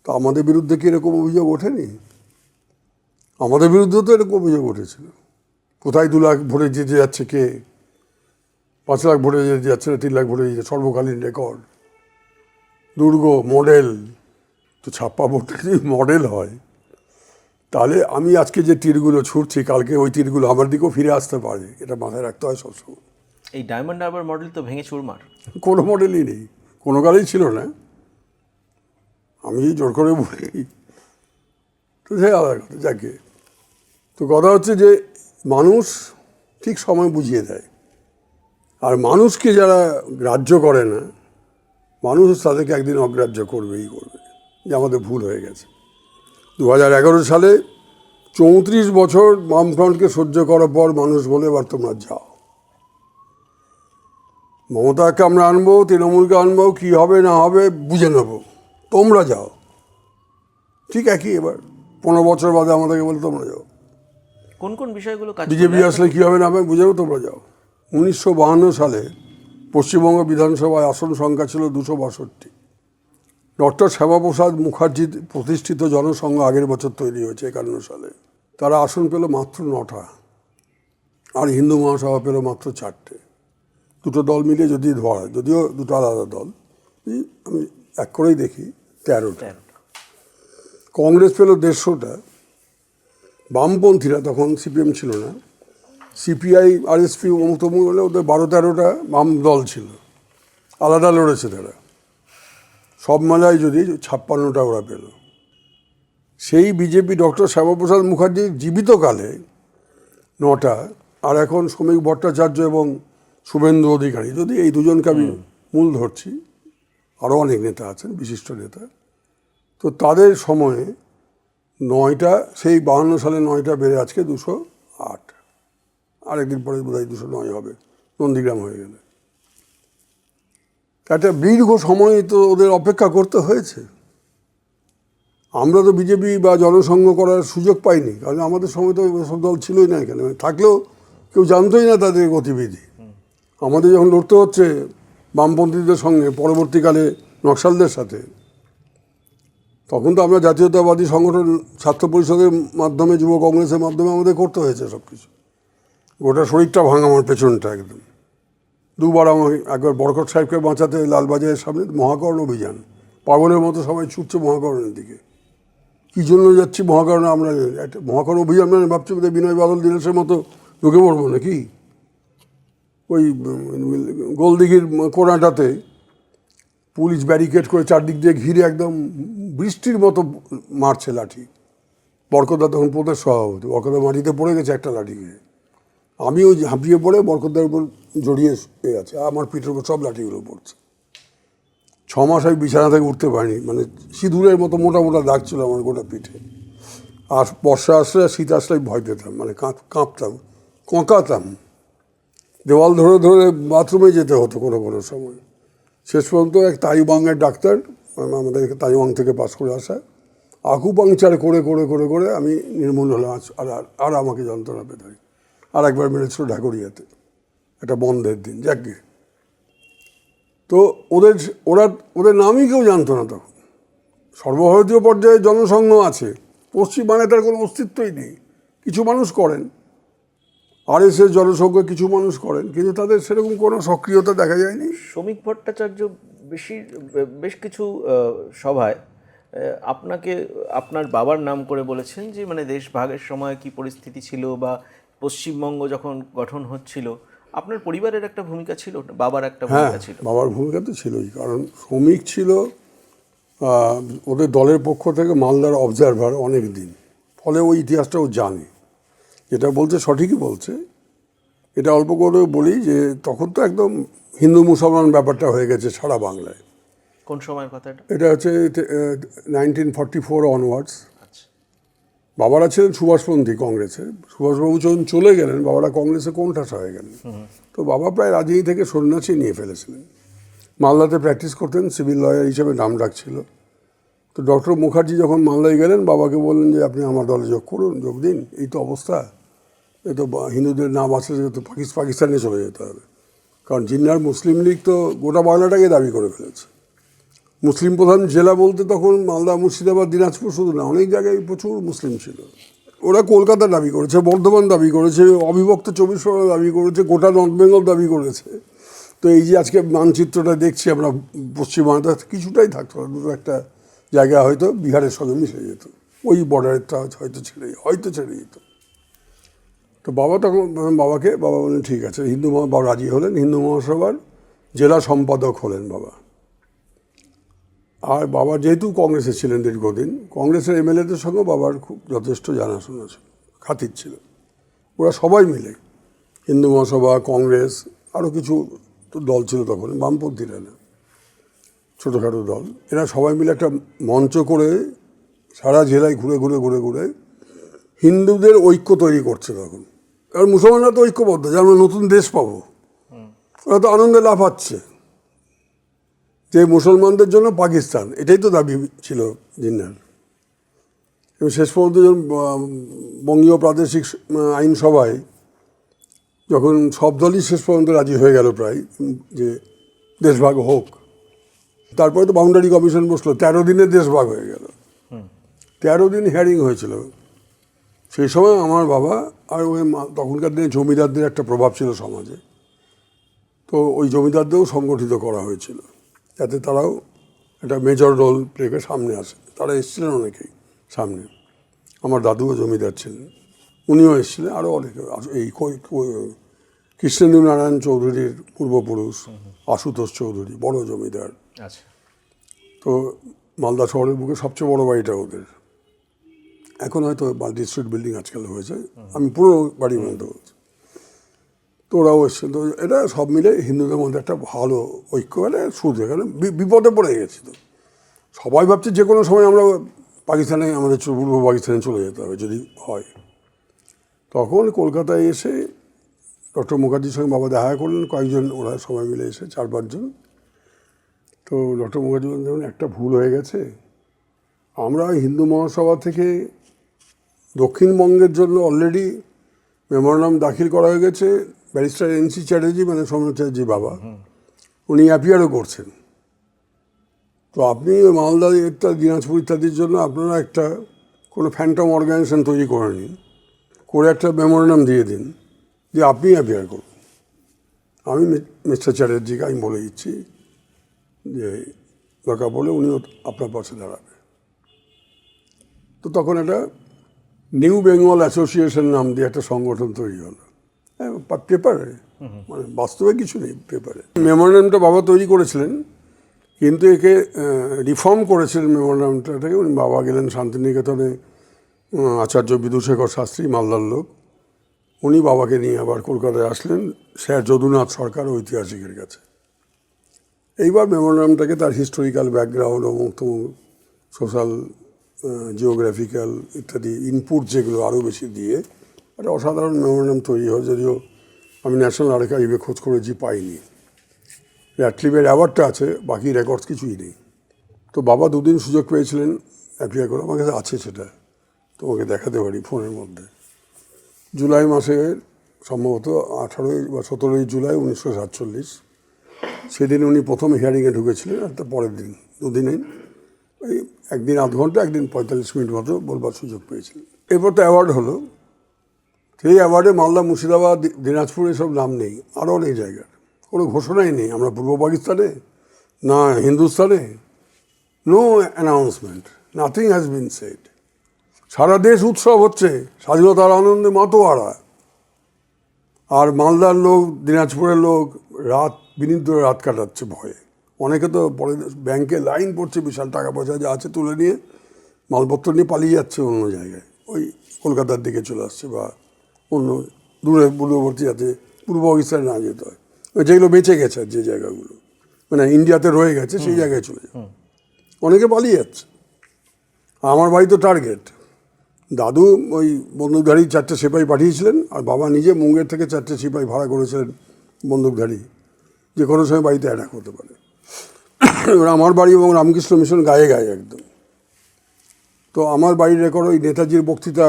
তো আমাদের বিরুদ্ধে কি এরকম অভিযোগ ওঠেনি? আমাদের বিরুদ্ধে তো এরকম অভিযোগ উঠেছিল। কোথায় 2 লাখ ভোটে জিতে যাচ্ছে কে, 5 লাখ ভোটে জিতে যাচ্ছে না, 3 লাখ ভোটে জিতে, সর্বকালীন রেকর্ড, দুর্গ, মডেল। তো ছাপ্পা ভোটটা যদি মডেল হয়, তাহলে আমি আজকে যে তীরগুলো ছুটছি, কালকে ওই তীরগুলো আমার দিকেও ফিরে আসতে পারে, এটা মাথায় রাখতে হয় সবসময়। এই ডায়মন্ড হারবার মডেল তো ভেঙে চুরমার। কোনো মডেলই নেই, কোনো কালেই ছিল না। আমি জোর করে বলি তো সে আলাদা কথা, যাকে। তো কথা হচ্ছে যে মানুষ ঠিক সময় বুঝিয়ে দেয়, আর মানুষকে যারা গ্রাহ্য করে না, মানুষ তাদেরকে একদিন অগ্রাহ্য করবেই করবে। যে আমাদের ভুল হয়ে গেছে। 2011 সালে 34 বছর বামফ্রন্টকে সহ্য করার পর মানুষ বলে এবার তোমরা যাও, মমতাকে আমরা আনবো, তৃণমূলকে আনবো, কী হবে না হবে বুঝে নেবো, তোমরা যাও। ঠিক একই এবার 15 বছর বাদে আমাদেরকে বলে তোমরা যাও, কোন কোন বিষয়গুলো কাজ বিজেপি করলে আসলে কী হবে না হবে বুঝে নেবো, তোমরা যাও। 1952 সালে পশ্চিমবঙ্গ বিধানসভায় আসন সংখ্যা ছিল 262। ডক্টর শ্যামাপ্রসাদ মুখার্জি প্রতিষ্ঠিত জনসংঘ আগের বছর তৈরি হয়েছে 51 সালে। তারা আসন পেল মাত্র 9টা, আর হিন্দু মহাসভা পেল মাত্র 4টে। দুটো দল মিলে যদি ধরা, যদিও দুটো আলাদা দল, আমি এক করেই দেখি 13টা। কংগ্রেস পেল 150টা, বামপন্থীরা তখন সিপিএম ছিল না, সিপিআই আরএসপি তমুক হলে ওদের 12-13টা বাম দল ছিল, আলাদা লড়েছে তারা। সব মেলায় যদি 56টা ওরা পেল। সেই বিজেপি ডক্টর শ্যামাপ্রসাদ মুখার্জির জীবিতকালে 9টা, আর এখন শ্রমিক ভট্টাচার্য এবং শুভেন্দু অধিকারী, যদি এই দুজনকে আমি মূল ধরছি, আরও অনেক নেতা আছেন বিশিষ্ট নেতা, তো তাদের সময়ে 9টা, সেই 52 সালে 9টা বেড়ে আজকে 208, আরেকদিন পরে বোধহয় 209 হবে নন্দীগ্রাম হয়ে গেলে। একটা দীর্ঘ সময় তো ওদের অপেক্ষা করতে হয়েছে। আমরা তো বিজেপি বা জনসংঘ করার সুযোগ পাইনি, কারণ আমাদের সময় তো সব দল ছিলই না এখানে, থাকলেও কেউ জানতোই না তাদের গতিবিধি। আমাদের যখন লড়তে হচ্ছে বামপন্থীদের সঙ্গে, পরবর্তীকালে নকশালদের সাথে, তখন তো আমরা জাতীয়তাবাদী সংগঠন ছাত্র পরিষদের মাধ্যমে, যুব কংগ্রেসের মাধ্যমে আমাদের করতে হয়েছে সব কিছু। গোটা শরীরটা ভাঙা আমার পেছনটা একদম। দুবার আমার, একবার বরকত সাহেবকে বাঁচাতে লালবাজারের সামনে মহাকরণ অভিযান, পাগলের মতো সবাই ছুটছে মহাকরণের দিকে। কী জন্য যাচ্ছি মহাকরণে, আমরা একটা মহাকরণ অভিযান মানে ভাবছি বোধহয় বিনয় বাদল দীনেশের মতো ঢুকে পড়বো নাকি। ওই গোলদিঘির কোনাটাতে পুলিশ ব্যারিকেড করে চারদিক দিয়ে ঘিরে একদম বৃষ্টির মতো মারছে লাঠি। বরকতদা তখন প্রদেশ সভাপতি, বরকতদা মাটিতে পড়ে গেছে একটা লাঠি ঘিরে। আমি ওই ঝাঁপিয়ে পড়ে বরকতদার উপর জড়িয়ে আছে, আমার পিঠের উপর সব লাঠিগুলো পড়ছে। 6 মাস আমি বিছানা থেকে উঠতে পারিনি, মানে সিঁদুরের মতো মোটা মোটা দাগ ছিল আমার গোটা পিঠে। আর বর্ষা আসলে, শীত আসলে ভয় পেতাম, মানে কাঁপতাম, কঁকাতাম। দেওয়াল ধরে ধরে বাথরুমে যেতে হতো কোনো কোনো সময়। শেষ পর্যন্ত এক তাইওয়াংয়ের ডাক্তার, আমাদের তাইওয়াং থেকে পাস করে আসা, আকুপাংচার করে করে করে করে আমি নির্মূল হলাম। আর আমাকে যন্ত্রণা পেতে হয়। আর একবার মেরেছিল ঢাকুরিয়াতে একটা বন্ধের দিন, যাকে। তো ওদের নামই কেউ জানতো না তখন। সর্বভারতীয় পর্যায়ে জনসংঘ আছে, পশ্চিমবাংলায় তার কোনো অস্তিত্বই নেই। কিছু মানুষ করেন, আরএসএস জনসংঘ কিছু মানুষ করেন, কিন্তু তাদের সেরকম কোনো সক্রিয়তা দেখা যায়নি। শ্রমিক ভট্টাচার্য বেশ কিছু সভায় আপনাকে আপনার বাবার নাম করে বলেছেন যে মানে দেশ ভাগের সময় কি পরিস্থিতি ছিল, বা পশ্চিমবঙ্গ যখন গঠন হচ্ছিল আপনার পরিবারের একটা ভূমিকা ছিল, বাবার একটা ভূমিকা ছিল। বাবার ভূমিকা তো ছিলই, কারণ শ্রমিক ছিল ওদের দলের পক্ষ থেকে মালদার অবজারভার অনেক দিন, ফলে ওই ইতিহাসটাও জানে। যেটা বলছে সঠিকই বলছে। এটা অল্প করে বলি যে তখন তো একদম হিন্দু মুসলমান ব্যাপারটা হয়ে গেছে সারা বাংলায়। কোন সময়ের কথা এটা? এটা হচ্ছে 1944 অনওয়ার্ডস। আচ্ছা। বাবারা ছিলেন সুভাষপন্থী কংগ্রেসের, সুভাষবাবু যখন চলে গেলেন বাবারা কংগ্রেসে কোণঠাসা হয়ে গেলেন। তো বাবা প্রায় রাজনীতি থেকে সন্ন্যাসী নিয়ে ফেলেছিলেন। মালদাতে প্র্যাকটিস করতেন, সিভিল লয়ার হিসেবে নাম ডাকছিল। তো ডক্টর মুখার্জি যখন মালদায় গেলেন, বাবাকে বললেন যে আপনি আমার দলে যোগ দিন, এই তো অবস্থা, এ তো হিন্দুদের না বাঁচলে তো পাকিস্তানে চলে যেতে হবে। কারণ জিন্নার মুসলিম লীগ তো গোটা বাংলাটাকে দাবি করে ফেলেছে। মুসলিম প্রধান জেলা বলতে তখন মালদা, মুর্শিদাবাদ, দিনাজপুর শুধু না, অনেক জায়গায় প্রচুর মুসলিম ছিল। ওরা কলকাতা দাবি করেছে, বর্ধমান দাবি করেছে, অবিভক্ত 24 পরগনা দাবি করেছে, গোটা নর্থ বেঙ্গল দাবি করেছে। তো এই যে আজকে মানচিত্রটা দেখছি আমরা পশ্চিমবাংলাতে, কিছুটাই থাকতো না, দুটো একটা জায়গা হয়তো বিহারের সঙ্গে মিশে যেত, ওই বর্ডারেরটা হয়তো ছেড়ে যেত। তো বাবা তখন বাবা বললেন ঠিক আছে, বাবা রাজি হলেন, হিন্দু মহাসভার জেলা সম্পাদক হলেন বাবা। আর বাবা যেহেতু কংগ্রেসে ছিলেন দীর্ঘদিন, কংগ্রেসের এমএলএদের সঙ্গে বাবার খুব যথেষ্ট জানাশোনা ছিল, খাতির ছিল। ওরা সবাই মিলে, হিন্দু মহাসভা, কংগ্রেস, আরও কিছু তো দল ছিল তখন, বামপন্থীরা না, ছোটোখাটো দল, এরা সবাই মিলে একটা মঞ্চ করে সারা জেলায় ঘুরে ঘুরে ঘুরে ঘুরে হিন্দুদের ঐক্য তৈরি করছে তখন। কারণ মুসলমানরা তো ঐক্যবদ্ধ যে আমরা নতুন দেশ পাবো, ওরা তো আনন্দে লাফাচ্ছে যে মুসলমানদের জন্য পাকিস্তান, এটাই তো দাবি ছিল জিন্নার। এবং শেষ পর্যন্ত যখন বঙ্গীয় প্রাদেশিক আইনসভায় যখন সব দলই শেষ পর্যন্ত রাজি হয়ে গেল প্রায় যে দেশভাগ হোক, তারপরে তো বাউন্ডারি কমিশন বসলো, 13 দিনে দেশভাগ হয়ে গেল। 13 দিন হিয়ারিং হয়েছিল। সেই সময় আমার বাবা আর ওই তখনকার দিনে জমিদারদের একটা প্রভাব ছিল সমাজে, তো ওই জমিদারদেরও সংগঠিত করা হয়েছিল যাতে তারাও একটা মেজর রোল প্লে করে সামনে আসে। তারা এসেছিলেন অনেকেই সামনে, আমার দাদুও জমিদার ছিলেন, উনিও এসেছিলেন, আরও অনেকে। এই কৃষ্ণেন্দু নারায়ণ চৌধুরীর পূর্বপুরুষ আশুতোষ চৌধুরী বড় জমিদার। আচ্ছা, তো মালদা শহরের বুকে সবচেয়ে বড় বাড়িটা ওদের। এখন হয়তো মাল্টি স্ট্রিট বিল্ডিং আজকাল হয়েছে, আমি পুরো বাড়ি বলতে বলছি। তো ওরাও এসছে। তো এটা সব মিলে হিন্দুদের মধ্যে একটা ভালো ঐক্য, মানে শুধু এখানে বিপদে পড়ে গেছি। তো সবাই ভাবছে যে কোনো সময় আমরা পাকিস্তানে, আমাদের পূর্ব পাকিস্তানে চলে যেতে হবে যদি হয়। তখন কলকাতায় এসে ডক্টর মুখার্জির সঙ্গে বাবা দেখা করলেন, কয়েকজন ওরা সবাই মিলে এসে 4-5 জন। তো ডক্টর মুখার্জি বললেন, দেখুন একটা ভুল হয়ে গেছে, আমরা হিন্দু মহাসভা থেকে দক্ষিণবঙ্গের জন্য অলরেডি মেমোরান্ডাম দাখিল করা হয়ে গেছে। ব্যারিস্টার এন.সি. চ্যাটার্জি, মানে সৌমেন চ্যাটার্জি বাবা, উনি অ্যাপিয়ারও করছেন। তো আপনি মালদা ইত্যাদি, দিনাজপুর ইত্যাদির জন্য আপনারা একটা কোনো ফ্যান্টম অর্গানাইজেশন তৈরি করে নিন, করে একটা মেমোরান্ডাম দিয়ে দিন যে আপনি অ্যাপিয়ার করুন। আমি মিস্টার চ্যাটার্জিকে আমি বলে দিচ্ছি যে দরকার পড়লে উনিও আপনার পাশে দাঁড়াবে। তো তখন একটা নিউ বেঙ্গল অ্যাসোসিয়েশন নাম দিয়ে একটা সংগঠন তৈরি হলো, পেপারে, মানে বাস্তবে কিছু নেই পেপারে। মেমোরান্ডামটা বাবা তৈরি করেছিলেন, কিন্তু একে রিফর্ম করেছিলেন মেমোরান্ডামটাকে। উনি বাবা গেলেন শান্তিনিকেতনে, আচার্য বিদুশেখর শাস্ত্রী মালদার লোক, উনি বাবাকে নিয়ে আবার কলকাতায় আসলেন স্যার যদুনাথ সরকার ঐতিহাসিকের কাছে। এইবার মেমোরান্ডামটাকে তার হিস্টোরিক্যাল ব্যাকগ্রাউন্ড এবং সোশ্যাল জিওগ্রাফিক্যাল ইত্যাদি ইনপুট যেগুলো আরও বেশি দিয়ে একটা অসাধারণ মেমোরান্ডাম তৈরি হয়। যদিও আমি ন্যাশনাল আর্কাইভে খোঁজ করেছি, পাইনি। র্যাটক্লিফের অ্যাওয়ার্ডটা আছে, বাকি রেকর্ডস কিছুই নেই। তো বাবা 2 দিন সুযোগ পেয়েছিলেন অ্যাপিয়ার করে, আমার কাছে আছে সেটা, তোমাকে দেখাতে পারি ফোনের মধ্যে। জুলাই মাসের সম্ভবত 18 বা 17 জুলাই 1947, সেদিন উনি প্রথম হিয়ারিংয়ে ঢুকেছিলেন। আর তার পরের দিন 2 দিনে ওই একদিন 8 ঘন্টা, একদিন 45 মিনিট মতো বলবার সুযোগ পেয়েছিলেন। এরপর তো অ্যাওয়ার্ড হলো। সেই অ্যাওয়ার্ডে মালদা, মুর্শিদাবাদ, দিনাজপুর এসব নাম নেই, আরও অনেক জায়গার কোনো ঘোষণাই নেই। আমরা পূর্ব পাকিস্তানে না হিন্দুস্তানে, no announcement, nothing has been said. সারা দেশ উৎসব হচ্ছে, স্বাধীনতার আনন্দে মাতোয়ারা। আর মালদার লোক, দিনাজপুরের লোক রাত বিনীত রাত কাটাচ্ছে ভয়ে। অনেকে তো পরে ব্যাংকে লাইন পড়ছে, বিশাল টাকা পয়সা যা আছে তুলে নিয়ে মালপত্র নিয়ে পালিয়ে যাচ্ছে অন্য জায়গায়, ওই কলকাতার দিকে চলে আসছে বা অন্য দূরে দূরবর্তী, যাতে পূর্ব পাকিস্তানে না যেতে হয়। যেগুলো বেঁচে গেছে, যে জায়গাগুলো মানে ইন্ডিয়াতে রয়ে গেছে, সেই জায়গায় চলে যায়। অনেকে পালিয়ে যাচ্ছে। আমার বাড়ি তো টার্গেট। দাদু ওই বন্দুকধারী 4টে সিপাহী পাঠিয়েছিলেন, আর বাবা নিজে মুঙ্গের থেকে 4টে সিপাহী ভাড়া করেছিলেন বন্দুকধারী, যে কোনো সময় বাড়িতে অ্যাটাক হতে পারে। এবার আমার বাড়ি এবং রামকৃষ্ণ মিশন গায়ে গায়ে একদম। তো আমার বাড়ির রেকর্ড, ওই নেতাজির বক্তৃতা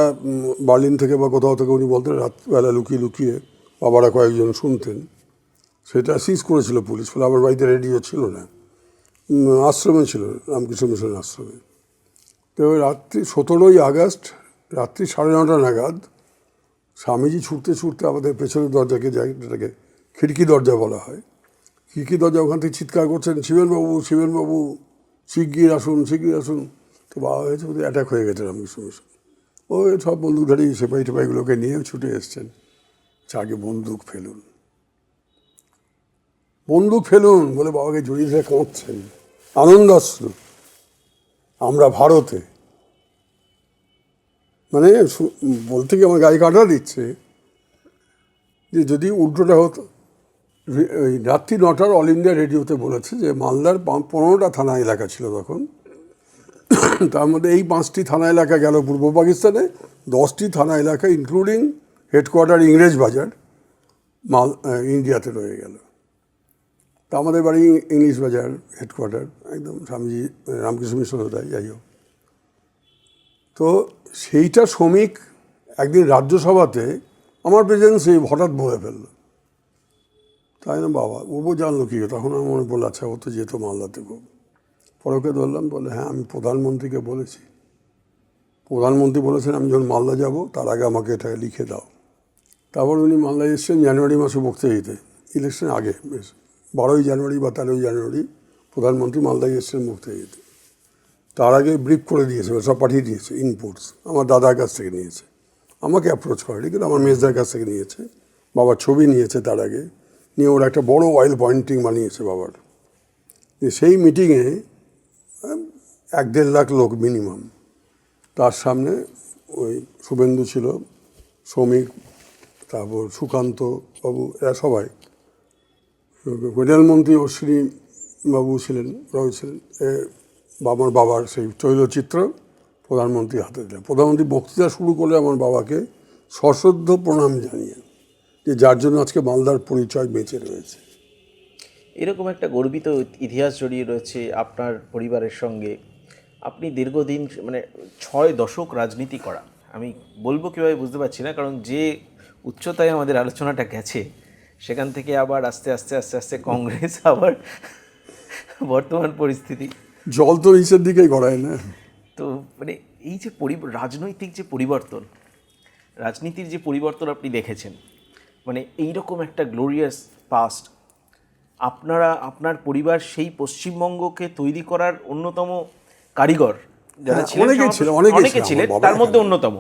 বার্লিন থেকে বা কোথাও থেকে উনি বলতেন, রাতবেলা লুকিয়ে লুকিয়ে বাবারা কয়েকজন শুনতেন। সেটা সিজ করেছিল পুলিশ, ফলে আমার বাড়িতে রেডিও ছিল না, আশ্রমে ছিল, রামকৃষ্ণ মিশন আশ্রমে। তো রাত্রি 17 আগস্ট রাত্রি 9:30 নাগাদ স্বামীজি ছুটতে ছুটতে আমাদের পেছনের দরজাকে যায়, যেটাকে খিড়কি দরজা বলা হয়, খিড়কি দরজা, ওখান থেকে চিৎকার করছেন, শিবেনবাবু, শিবেনবাবু, শিগগির আসুন, শিগগির আসুন। তো বাবা হয়েছে ওদের অ্যাটাক হয়ে গেছে রামকৃষ্ণ মিশন। ওই সব বন্দুকধারী সেপাই টেপাইগুলোকে নিয়ে ছুটে এসছেন। আগে বন্দুক ফেলুন, বন্দুক ফেলুন বলে বাবাকে জড়িয়ে ধরে কাঁদছেন, আনন্দাশ্রু। আমরা ভারতে, মানে বলতে গিয়ে আমার গায়ে কাটা দিচ্ছে যে যদি উল্টোটা হতো, ওই রাত্রি 9টার অল ইন্ডিয়া রেডিওতে বলেছে যে মালদার 15টা থানা এলাকা ছিল তখন, তার মধ্যে এই 5টি থানা এলাকা গেল পূর্ব পাকিস্তানে, 10টি থানা এলাকা ইনক্লুডিং হেডকোয়ার্টার ইংরেজ বাজার ইন্ডিয়াতে রয়ে গেল। তা আমাদের বাড়ি ইংলিশ বাজার হেডকোয়ার্টার, একদম স্বামীজি রামকৃষ্ণ মিশনদায়, যাই হোক। তো সেইটা শ্রমিক একদিন রাজ্যসভাতে আমার প্রেজেন্সে হঠাৎ বলে ফেলল। তাই না বাবা, ও জানলো কি? তখন আমার মনে বললো আচ্ছা ও তো যেত মালদাতে খুব। পরকে ধরলাম, বলে হ্যাঁ আমি প্রধানমন্ত্রীকে বলেছি, প্রধানমন্ত্রী বলেছেন আমি যখন মালদা যাব তার আগে আমাকে এটা লিখে দাও। তারপর উনি মালদায় এসছেন জানুয়ারি মাসে বক্তৃতা দিতে, ইলেকশনের আগে, বেশ 12ই জানুয়ারি বা 13ই জানুয়ারি প্রধানমন্ত্রী মালদায় এসছেন বক্তৃতা দিতে। তার আগে ব্রিফ করে দিয়েছে, সব পাঠিয়ে দিয়েছে ইনপুটস, আমার দাদার কাছ থেকে নিয়েছে, আমাকে অ্যাপ্রোচ করেনি কিন্তু আমার মেজদার কাছ থেকে নিয়েছে, বাবার ছবি নিয়েছে তার আগে, নিয়ে ওরা একটা বড় অয়েল পয়েন্টিং বানিয়েছে বাবার। সেই মিটিংয়ে 1-1.5 লাখ লোক মিনিমাম, তার সামনে ওই শুভেন্দু ছিল, শ্রমিক, তারপর সুকান্ত বাবু, এরা সবাই, রেলমন্ত্রী অশ্বিনী বাবু ছিলেন, রয়েছিলেন, আমার বাবার সেই তৈলচিত্র প্রধানমন্ত্রী হাতে দিলেন। প্রধানমন্ত্রী বক্তৃতা শুরু করলে আমার বাবাকে সশ্রদ্ধ প্রণাম জানিয়ে, যে যার জন্য আজকে মালদার পরিচয় বেঁচে রয়েছে। এরকম একটা গর্বিত ইতিহাস জড়িয়ে রয়েছে আপনার পরিবারের সঙ্গে। আপনি দীর্ঘদিন মানে 6 দশক রাজনীতি করা, আমি বলবো কীভাবে বুঝতে পারছি না, কারণ যে উচ্চতায় আমাদের আলোচনাটা গেছে সেখান থেকে আবার আস্তে আস্তে আস্তে আস্তে কংগ্রেস, আবার বর্তমান পরিস্থিতি, জল তো নিচের দিকেই গড়ায় না। তো মানে এই যে রাজনৈতিক যে পরিবর্তন, রাজনীতির যে পরিবর্তন আপনি দেখেছেন, মানে এইরকম একটা গ্লোরিয়াস পাস্ট, আপনার পরিবার সেই পশ্চিমবঙ্গকে তৈরি করার অন্যতম কারিগর যারা ছিলেন, অনেকে ছিলেন, তার মধ্যে অন্যতম,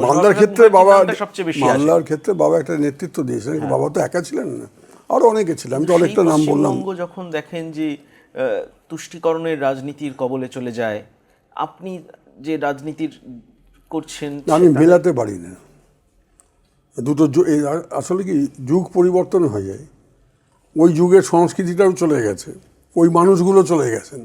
মালদার ক্ষেত্রে বাবা, সবচেয়ে বেশি মালদার ক্ষেত্রে বাবা একটা নেতৃত্ব দিয়েছেন, বাবা তো একা ছিলেন না, আরো অনেকে ছিলেন, আমি তো অনেকটা নাম বললাম। যখন দেখেন যে তুষ্টিকরণের রাজনীতির কবলে চলে যায়, আপনি যে রাজনীতির করছেন আমি মেলাতে পারি না দুটো, আসলে কি যুগ পরিবর্তন হয়ে যায়, ওই যুগের সংস্কৃতিটাও চলে গেছে, ওই মানুষগুলো চলে গেছেন,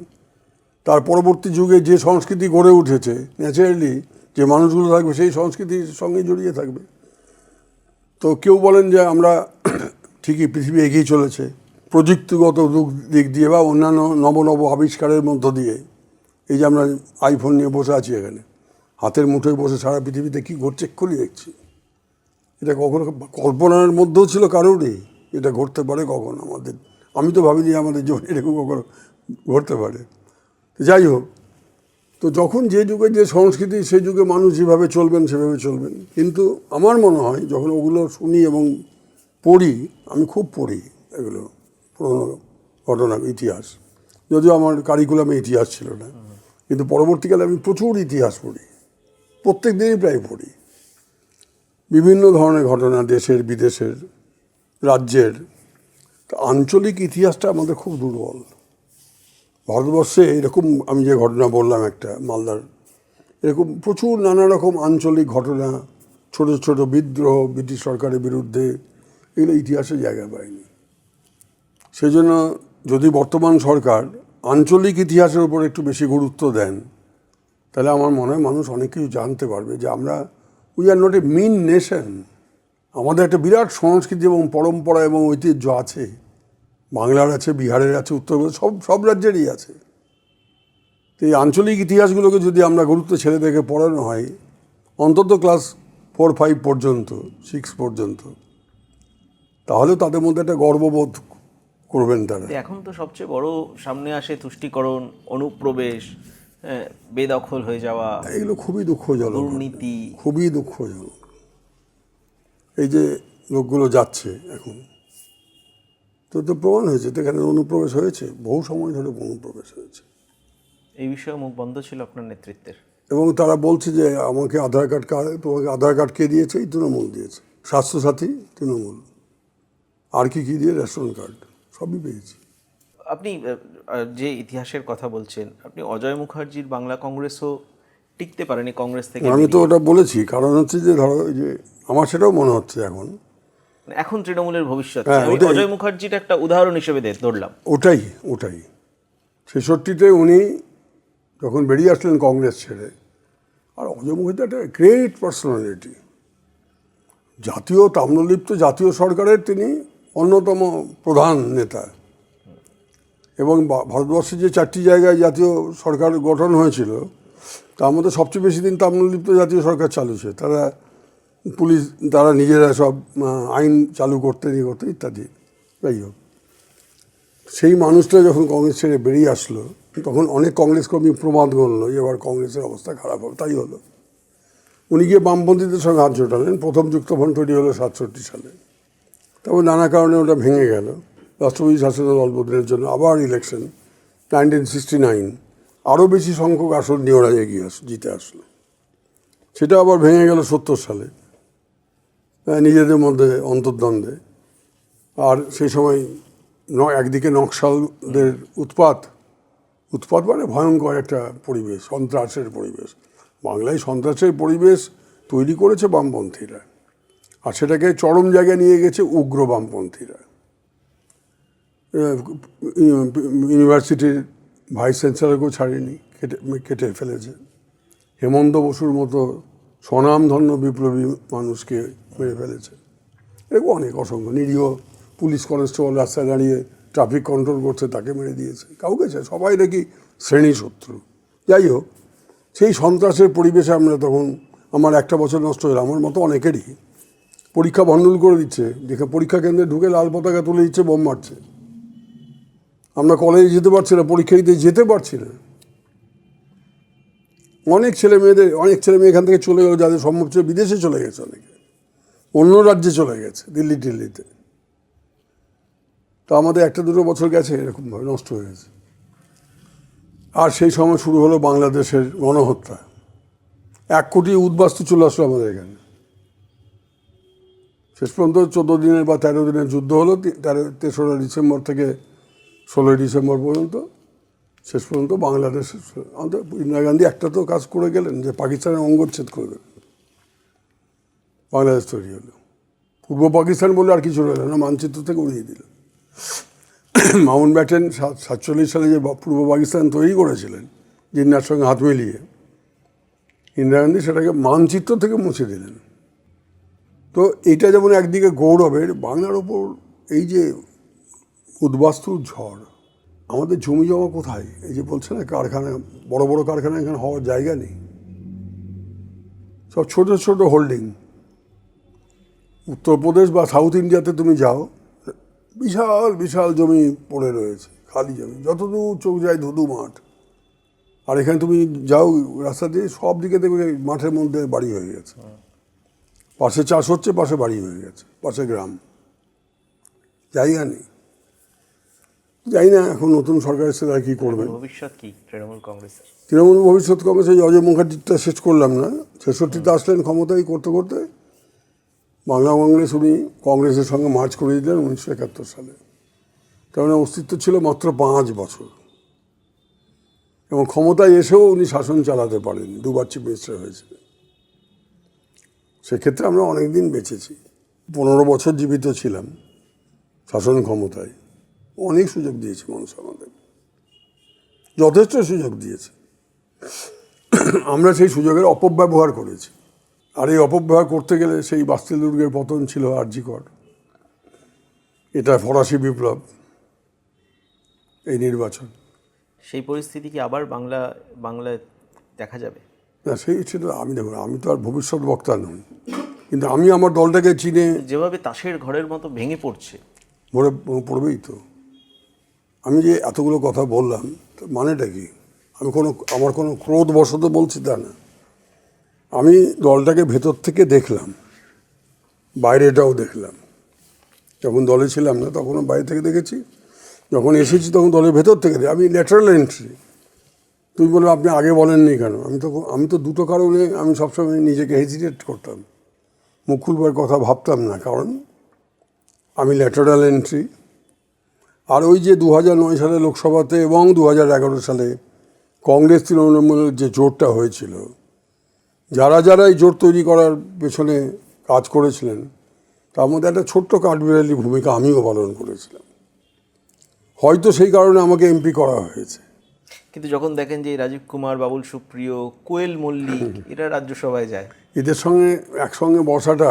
তার পরবর্তী যুগে যে সংস্কৃতি গড়ে উঠেছে ন্যাচারালি যে মানুষগুলো থাকবে সেই সংস্কৃতির সঙ্গে জড়িয়ে থাকবে। তো কেউ বলেন যে আমরা ঠিকই পৃথিবী এগিয়ে চলেছে প্রযুক্তিগত দিক দিয়ে বা অন্যান্য নব আবিষ্কারের মধ্য দিয়ে, এই যে আমরা আইফোন নিয়ে বসে আছি এখানে, হাতের মুঠোয় বসে সারা পৃথিবীতে কী ঘটছে এক্ষুনি দেখছি, এটা কখনো কল্পনার মধ্যেও ছিল কারোরই এটা ঘটতে পারে কখন আমাদের, আমি তো ভাবিনি আমাদের জীবনে এরকম কখনো ঘটতে পারে। তো যাই হোক, তো যখন যে যুগে যে সংস্কৃতি সেই যুগে মানুষ যেভাবে চলবেন সেভাবে চলবেন, কিন্তু আমার মনে হয় যখন ওগুলো শুনি এবং পড়ি, আমি খুব পড়ি এগুলো পুরোনো ঘটনা, ইতিহাস, যদিও আমার কারিকুলামে ইতিহাস ছিল না, কিন্তু পরবর্তীকালে আমি প্রচুর ইতিহাস পড়ি, প্রত্যেক দিনই প্রায় পড়ি, বিভিন্ন ধরনের ঘটনা, দেশের বিদেশের, রাজ্যের। আঞ্চলিক ইতিহাসটা আমাদের খুব দুর্বল ভারতবর্ষে। এরকম আমি যে ঘটনা বললাম একটা মালদার, এরকম প্রচুর নানা রকম আঞ্চলিক ঘটনা, ছোট ছোট বিদ্রোহ ব্রিটিশ সরকারের বিরুদ্ধে, এগুলো ইতিহাসে জায়গা পায়নি। সেই জন্য যদি বর্তমান সরকার আঞ্চলিক ইতিহাসের উপর একটু বেশি গুরুত্ব দেন, তাহলে আমার মনে হয় মানুষ অনেক কিছু জানতে পারবে যে আমরা we are not a mean nation, আমাদের একটা বিরাট সংস্কৃতি এবং পরম্পরা এবং ঐতিহ্য আছে, বাংলার আছে, বিহারের আছে, উত্তরপ্রদেশ, সব রাজ্যেরই আছে। তো এই আঞ্চলিক ইতিহাসগুলোকে যদি আমরা গুরুত্ব ছেড়ে দেখে পড়ানো হয় অন্তত ক্লাস 4-5 পর্যন্ত, 6 পর্যন্ত, তাহলে তাদের মধ্যে একটা গর্ববোধ করবেন তারা। এখন তো সবচেয়ে বড় সামনে আসে তুষ্টিকরণ, অনুপ্রবেশ, বেদখল হয়ে যাওয়া, এগুলো খুবই দুঃখজনক, দুর্নীতি, খুবই দুঃখজনক। এই যে লোকগুলো যাচ্ছে এখন, তো প্রমাণ হয়েছে তো এখানে অনুপ্রবেশ হয়েছে, বহু সময় ধরে অনুপ্রবেশ হয়েছে। এই বিষয়ে মুখ বন্ধ ছিল আপনার নেতৃত্বের, এবং তারা বলছে যে আমাকে আধার কার্ড, তোমাকে আধার কার্ড কে দিয়েছে? এই তৃণমূল দিয়েছে, স্বাস্থ্যসাথী তৃণমূল, আর কি দিয়ে, রেশন কার্ড, সবই পেয়েছি। আপনি যে ইতিহাসের কথা বলছেন, আপনি অজয় মুখার্জির বাংলা কংগ্রেসও টিকতে পারেনি কংগ্রেস থেকে। আমি তো ওটা বলেছি, কারণ হচ্ছে যে ধরো যে আমার সেটাও মনে হচ্ছে এখন মানে এখন তৃণমূলের ভবিষ্যৎ হ্যাঁ, আমি ওটাই। অজয় মুখার্জিটা একটা উদাহরণ হিসেবে ধরলাম। ওটাই 66-তে উনি যখন বেরিয়ে আসলেন কংগ্রেস ছেড়ে, আর অজয় মুখার্জি একটা গ্রেট পার্সোনালিটি, জাতীয় তাম্রলিপ্ত জাতীয় সরকারের তিনি অন্যতম প্রধান নেতা, এবং ভারতবর্ষে যে 4টি জায়গায় জাতীয় সরকার গঠন হয়েছিল তার মধ্যে সবচেয়ে বেশি দিন তাম্রলিপ্ত জাতীয় সরকার চালু ছিল। তারা পুলিশ, তারা নিজেরা সব আইন চালু করতে ইত্যাদি। যাই হোক, সেই মানুষটা যখন কংগ্রেস ছেড়ে বেরিয়ে আসলো তখন অনেক কংগ্রেস কর্মী প্রমাদ গণলো এবার কংগ্রেসের অবস্থা খারাপ হবে। তাই হলো, উনি গিয়ে বামপন্থীদের সঙ্গে হাত জোটালেন। প্রথম যুক্তফ্রন্ট তৈরি হলো 67 সালে। তবে নানা কারণে ওটা ভেঙে গেল। রাষ্ট্রপতি শাসনের অল্প দিনের জন্য আবার ইলেকশন 1969, আরও বেশি সংখ্যক আসন নিয়ে ওরা জিতে আসলো। সেটা আবার ভেঙে গেল 70 সালে নিজেদের মধ্যে অন্তর্দ্বন্দ্বে। আর সেই সময় একদিকে নকশালদের উৎপাত মানে ভয়ঙ্কর একটা পরিবেশ, সন্ত্রাসের পরিবেশ। বাংলায় সন্ত্রাসের পরিবেশ তৈরি করেছে বামপন্থীরা, আর সেটাকে চরম জায়গায় নিয়ে গেছে উগ্র বামপন্থীরা। ইউনিভার্সিটির ভাইস চ্যান্সেলরকেও ছাড়েনি, কেটে ফেলেছে। হেমন্ত বসুর মতো স্বনামধন্য বিপ্লবী মানুষকে মেরে ফেলেছে। এরকম অনেক অসংখ্য নিরীহ পুলিশ কনস্টেবল রাস্তায় দাঁড়িয়ে ট্রাফিক কন্ট্রোল করছে, তাকে মেরে দিয়েছে। কাউকে চায়, সবাই নাকি শ্রেণী শত্রু। যাই হোক, সেই সন্ত্রাসের পরিবেশে আমরা তখন, আমার একটা বছর নষ্ট হলো, আমার মতো অনেকেরই। পরীক্ষা ভণ্ডুল করে দিচ্ছে, দেখে পরীক্ষা কেন্দ্রে ঢুকে লাল পতাকা তুলে দিচ্ছে, বোম মারছে। আমরা কলেজে যেতে পারছি না, পরীক্ষা দিতে যেতে পারছি না। অনেক ছেলে মেয়ে এখান থেকে চলে গেল, যাদের সম্ভব ছিল বিদেশে চলে গেছে, অনেকে অন্য রাজ্যে চলে গেছে, দিল্লিতে। তো আমাদের 1-2 বছর গেছে এরকমভাবে, নষ্ট হয়ে গেছে। আর সেই সময় শুরু হলো বাংলাদেশের গণহত্যা। 1 কোটি উদ্বাস্তু চলে আসলো আমাদের এখানে। শেষ পর্যন্ত 14 দিনের বা 13 দিনের যুদ্ধ হলো, 3রা ডিসেম্বর থেকে 16ই ডিসেম্বর পর্যন্ত। শেষ পর্যন্ত বাংলাদেশ, আমাদের ইন্দিরা গান্ধী একটা তো কাজ করে গেলেন, যে পাকিস্তানের অঙ্গচ্ছেদ করে গেলেন, বাংলাদেশ তৈরি হলো। পূর্ব পাকিস্তান বলে আর কিছু রইল না, মানচিত্র থেকে উড়িয়ে দিল। মাউন্ট ব্যাটেন 47 সালে যে পূর্ব পাকিস্তান তৈরি করেছিলেন জিন্নার সঙ্গে হাত মিলিয়ে, ইন্দিরা গান্ধী সেটাকে মানচিত্র থেকে মুছে দিলেন। তো এইটা যেমন একদিকে গৌরবের, বাংলার ওপর এই যে উদ্বাস্তুর ঝড়, আমাদের জমি জমা কোথায়? এই যে বলছে না কারখানা, বড় বড় কারখানা এখানে হওয়ার জায়গা নেই, সব ছোট ছোট হোল্ডিং। উত্তরপ্রদেশ বা সাউথ ইন্ডিয়াতে তুমি যাও, বিশাল বিশাল জমি পড়ে রয়েছে, খালি জমি, যতদূর চোখ যায় ধুধু মাঠ। আর এখানে তুমি যাও রাস্তা দিয়ে, সব দিকে দেখবে মাঠের মধ্যে বাড়ি হয়ে গেছে, পাশে চাষ হচ্ছে, পাশে বাড়ি হয়ে গেছে, পাশে গ্রাম, জায়গা নেই। জানি না এখন নতুন সরকার এসে তারা কী করবে। ভবিষ্যৎ কি তৃণমূল কংগ্রেসের? তৃণমূল ভবিষ্যৎ কংগ্রেস, এই অজয় মুখার্জিটা শেষ করলাম না, 66-তে আসলেন ক্ষমতায়, করতে করতে বাংলা কংগ্রেস উনি কংগ্রেসের সঙ্গে মার্চ করে দিলেন 1971 সালে। কারণ অস্তিত্ব ছিল মাত্র 5 বছর, এবং ক্ষমতায় এসেও উনি শাসন চালাতে পারেন, 2বার চিফ মিনিস্টার হয়েছে। সেক্ষেত্রে আমরা অনেক দিন বেঁচেছি, 15 বছর জীবিত ছিলাম শাসন ক্ষমতায়। অনেক সুযোগ দিয়েছে মানুষ আমাদের, যথেষ্ট সুযোগ দিয়েছে। আমরা সেই সুযোগের অপব্যবহার করেছি। আর এই অপব্যবহার করতে গেলে সেই বাস্তিল দুর্গের পতন ছিল আরজিকর, এটা ফরাসি বিপ্লব, এই নির্বাচন। সেই পরিস্থিতি কি আবার বাংলায় দেখা যাবে? না, সেটা আমি দেখুন, আমি তো আর ভবিষ্যৎ বক্তা নই, কিন্তু আমি আমার দলটাকে চিনে, যেভাবে তাসের ঘরের মতো ভেঙে পড়ছে, পড়বেই তো। আমি যে এতগুলো কথা বললাম, মানেটা কি? আমার কোনো ক্রোধবশত বলছি তা না। আমি দলটাকে ভেতর থেকে দেখলাম, বাইরেটাও দেখলাম। যখন দলে ছিলাম না তখনও বাইরে থেকে দেখেছি, যখন এসেছি তখন দলের ভেতর থেকে আমি ল্যাটারাল এন্ট্রি। তুমি বলো আপনি আগে বলেননি কেন? আমি তো দুটো কারণে আমি সবসময় নিজেকে হেজিটেট করতাম, মুখ খুলবার কথা ভাবতাম না। কারণ আমি ল্যাটারাল এন্ট্রি, আর ওই যে 2009 সালে লোকসভাতে এবং 2011 সালে কংগ্রেস তৃণমূলের যে জোটটা হয়েছিল, যারা এই জোট তৈরি করার পেছনে কাজ করেছিলেন তার মধ্যে একটা ছোট্ট কাঠবিড়ালি ভূমিকা আমিও পালন করেছিলাম। হয়তো সেই কারণে আমাকে এমপি করা হয়েছে। কিন্তু যখন দেখেন যে রাজীব কুমার, বাবুল সুপ্রিয়, কোয়েল মল্লিক এরা রাজ্যসভায় যায়, এদের সঙ্গে একসঙ্গে বসাটা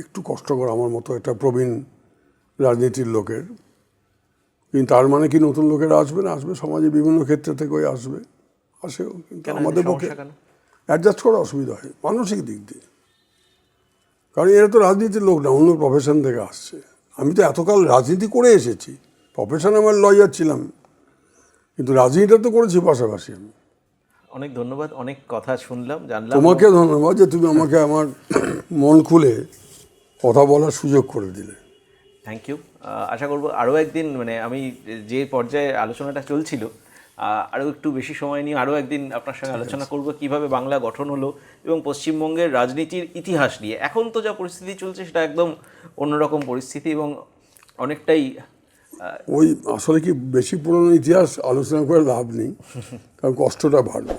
একটু কষ্টকর আমার মতো একটা প্রবীণ রাজনীতির লোকের। কিন্তু তার মানে কি নতুন লোকেরা আসবে না? আসবে, সমাজে বিভিন্ন ক্ষেত্র থেকে ওই আসবে, আসেও। কিন্তু কেন আমাদের পক্ষে সমস্যা কেন? অ্যাডজাস্ট করা অসুবিধা হয় মানসিক দিক দিয়ে। কারণ এরা তো রাজনীতির লোক না, অন্য প্রফেশন থেকে আসছে। আমি তো এতকাল রাজনীতি করে এসেছি, প্রফেশন আমার লয়ার ছিলাম, কিন্তু রাজনীতিটা তো করেছি পাশাপাশি আমি। অনেক ধন্যবাদ, অনেক কথা শুনলাম, জানলাম। তোমাকে ধন্যবাদ যে তুমি আমাকে আমার মন খুলে কথা বলার সুযোগ করে দিলে। Thank you. আশা করব আরও একদিন, মানে আমি যে পর্যায়ে আলোচনাটা চলছিল, আরও একটু বেশি সময় নিয়ে আরও একদিন আপনার সঙ্গে আলোচনা করব কিভাবে বাংলা গঠন হলো এবং পশ্চিমবঙ্গের রাজনীতির ইতিহাস নিয়ে। এখন তো যা পরিস্থিতি চলছে সেটা একদম অন্যরকম পরিস্থিতি এবং অনেকটাই ওই আসলে কি বেশি পুরনো ইতিহাস আলোচনা করে লাভ নেই, কারণ কষ্টটা বাড়বে।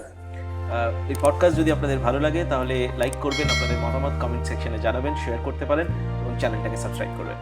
এই পডকাস্ট যদি আপনাদের ভালো লাগে তাহলে লাইক করবেন, আপনাদের মতামত কমেন্ট সেকশনে জানাবেন, শেয়ার করতে পারেন এবং চ্যানেলটাকে সাবস্ক্রাইব করবেন।